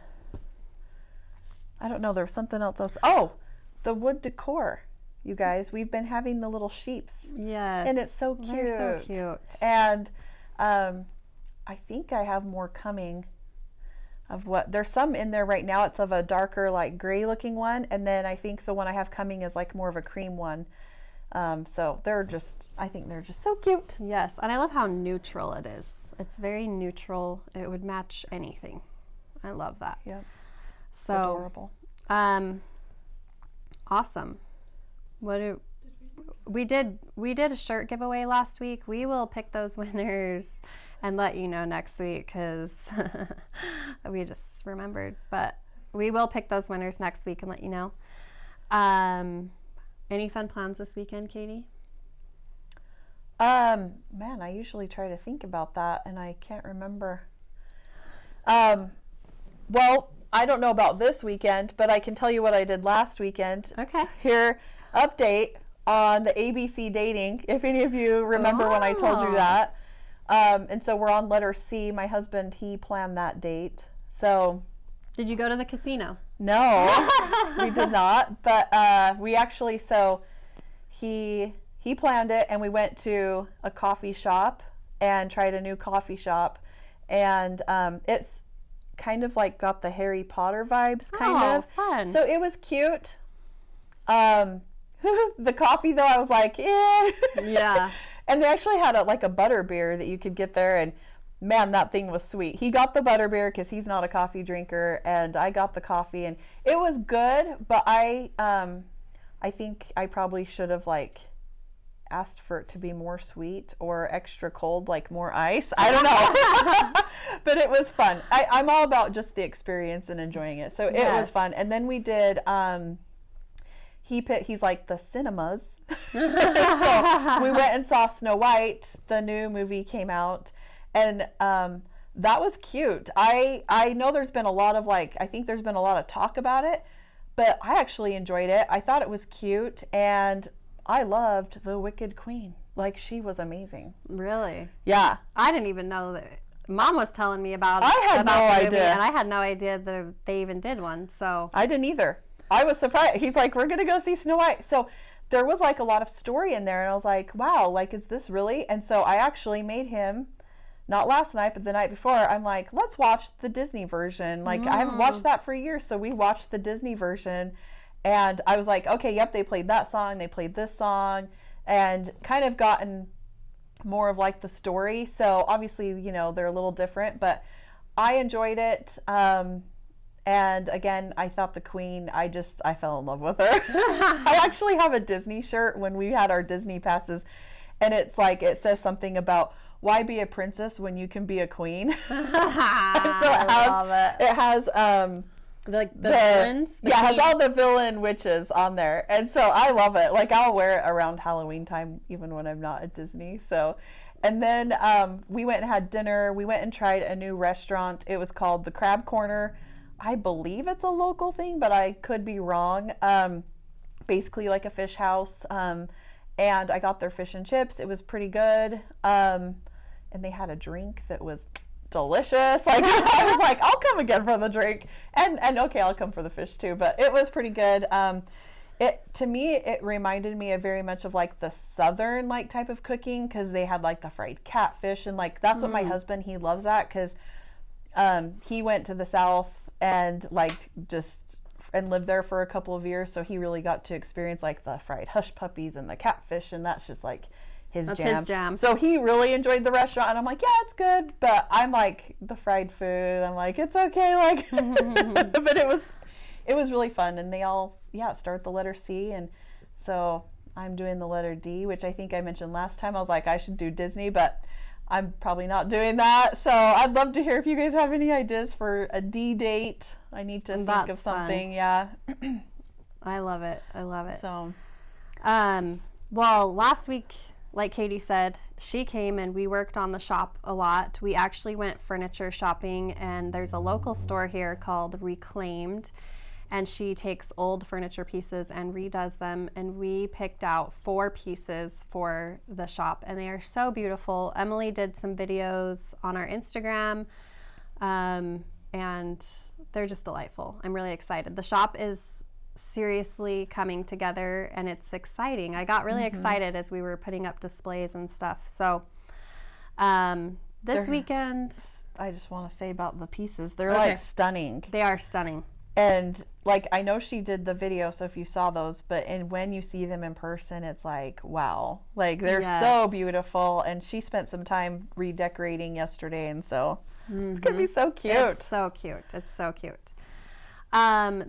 don't know, there was something else. Oh, the wood decor. You guys, we've been having the little sheeps. Yes. And it's so cute. They're so cute. And I think I have more coming of what, there's some in there right now. It's of a darker, like gray looking one. And then I think the one I have coming is like more of a cream one. So I think they're just so cute. Yes. And I love how neutral it is. It's very neutral. It would match anything. I love that. Yep. So Adorable. Awesome. We did a shirt giveaway last week. We will pick those winners and let you know next week because we just remembered. But we will pick those winners next week and let you know. Any fun plans this weekend, Katie? Man, I usually try to think about that and I can't remember. Well, I don't know about this weekend, but I can tell you what I did last weekend. Okay. Here, update on the ABC dating, if any of you remember when I told you that. And so we're on letter C. My husband, he planned that date. So. Did you go to the casino? No, we did not. But we actually, so he planned it and we went to a coffee shop and tried a new coffee shop. And it's kind of like got the Harry Potter vibes, kind of. Fun. So it was cute. The coffee though, I was like, eh. Yeah. And they actually had like a butter beer that you could get there, and man, that thing was sweet. He got the butter beer because he's not a coffee drinker, and I got the coffee, and it was good. But I think I probably should have like asked for it to be more sweet or extra cold, like more ice. I don't know. But it was fun. I'm all about just the experience and enjoying it. So it was fun. And then we did, he's like the cinemas. So we went and saw Snow White. The new movie came out. And that was cute. I know there's been a lot of I think there's been a lot of talk about it. But I actually enjoyed it. I thought it was cute. And I loved the Wicked Queen. Like, she was amazing. Really? Yeah. I didn't even know that. Mom was telling me about it. I had no idea. And I had no idea that they even did one. So I didn't either. I was surprised. He's like, we're going to go see Snow White. So there was like a lot of story in there, and I was like, wow, like, is this really? And so I actually made him, not last night, but the night before, I'm like, let's watch the Disney version. Like, I haven't watched that for years, so we watched the Disney version. And I was like, okay, yep, they played that song, they played this song, and kind of gotten more of like the story. So obviously, you know, they're a little different, but I enjoyed it. And again, I thought the Queen, I fell in love with her. I actually have a Disney shirt when we had our Disney passes, and it's like, it says something about why be a princess when you can be a queen. And so it has like the villains? It has all the villain witches on there. And so I love it. Like, I'll wear it around Halloween time, even when I'm not at Disney. So, and then we went and had dinner. We went and tried a new restaurant. It was called the Crab Corner. I believe it's a local thing, but I could be wrong. Basically like a fish house. And I got their fish and chips. It was pretty good. And they had a drink that was delicious. Like, I was like, I'll come again for the drink. And okay, I'll come for the fish too. But it was pretty good. To me, it reminded me of very much of like the southern like type of cooking, because they had like the fried catfish, and like that's what my husband, he loves that, because he went to the South and like and lived there for a couple of years, so he really got to experience like the fried hush puppies and the catfish, and that's just like his jam. So he really enjoyed the restaurant, and I'm like, yeah, it's good, but I'm like, the fried food, I'm like, it's okay, like, but it was really fun, and they all start the letter C, and so I'm doing the letter D, which I think I mentioned last time. I was like, I should do Disney, but I'm probably not doing that. So I'd love to hear if you guys have any ideas for a D date. I need to think of something. Fun. Yeah. I love it. So, well, last week, like Katie said, she came and we worked on the shop a lot. We actually went furniture shopping, and there's a local store here called Reclaimed, and she takes old furniture pieces and redoes them, and we picked out 4 pieces for the shop, and they are so beautiful. Emily did some videos on our Instagram, and they're just delightful. I'm really excited. The shop is seriously coming together, and it's exciting. I got really excited as we were putting up displays and stuff. So this weekend, I just want to say about the pieces, they're like stunning. They are stunning. And like, I know she did the video, so if you saw those, but when you see them in person, it's like, wow, like they're so beautiful. And she spent some time redecorating yesterday, and so it's gonna be so cute. It's so cute.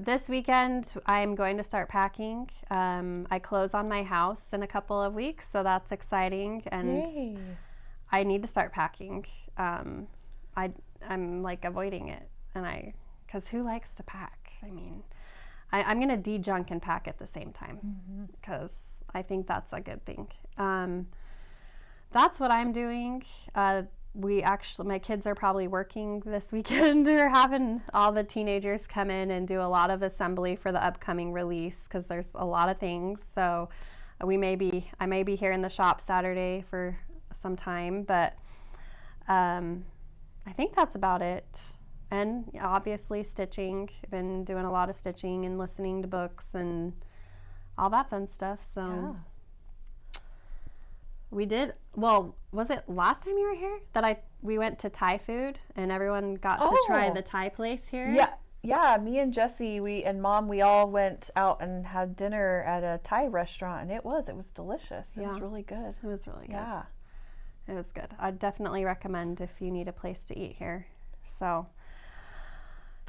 This weekend I'm going to start packing. I close on my house in a couple of weeks, so that's exciting, and yay. I need to start packing. I'm like avoiding it, and because who likes to pack? I mean, I'm going to de-junk and pack at the same time, because I think that's a good thing. That's what I'm doing. My kids are probably working this weekend. We're having all the teenagers come in and do a lot of assembly for the upcoming release, because there's a lot of things. So I may be here in the shop Saturday for some time, but I think that's about it. And obviously stitching. I've been doing a lot of stitching and listening to books and all that fun stuff. So we did, well, was it last time you were here that we went to Thai food and everyone got to try the Thai place here? Yeah, me and Jesse, and Mom, we all went out and had dinner at a Thai restaurant, and it was delicious. It was really good. It was really good. Yeah. It was good. I'd definitely recommend if you need a place to eat here. So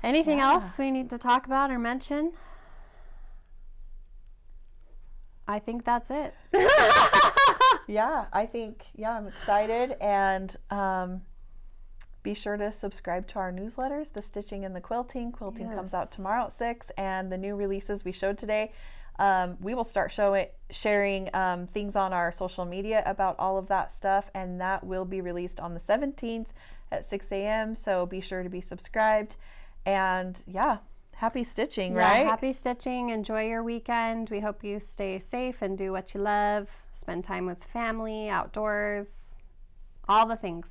anything else we need to talk about or mention? I think that's it. I'm excited, and be sure to subscribe to our newsletters, the Stitching and the Quilting. Quilting comes out tomorrow at 6, and the new releases we showed today, we will start sharing things on our social media about all of that stuff, and that will be released on the 17th at 6 a.m. So be sure to be subscribed. And happy stitching, right? Happy stitching. Enjoy your weekend. We hope you stay safe and do what you love. Spend time with family, outdoors, all the things.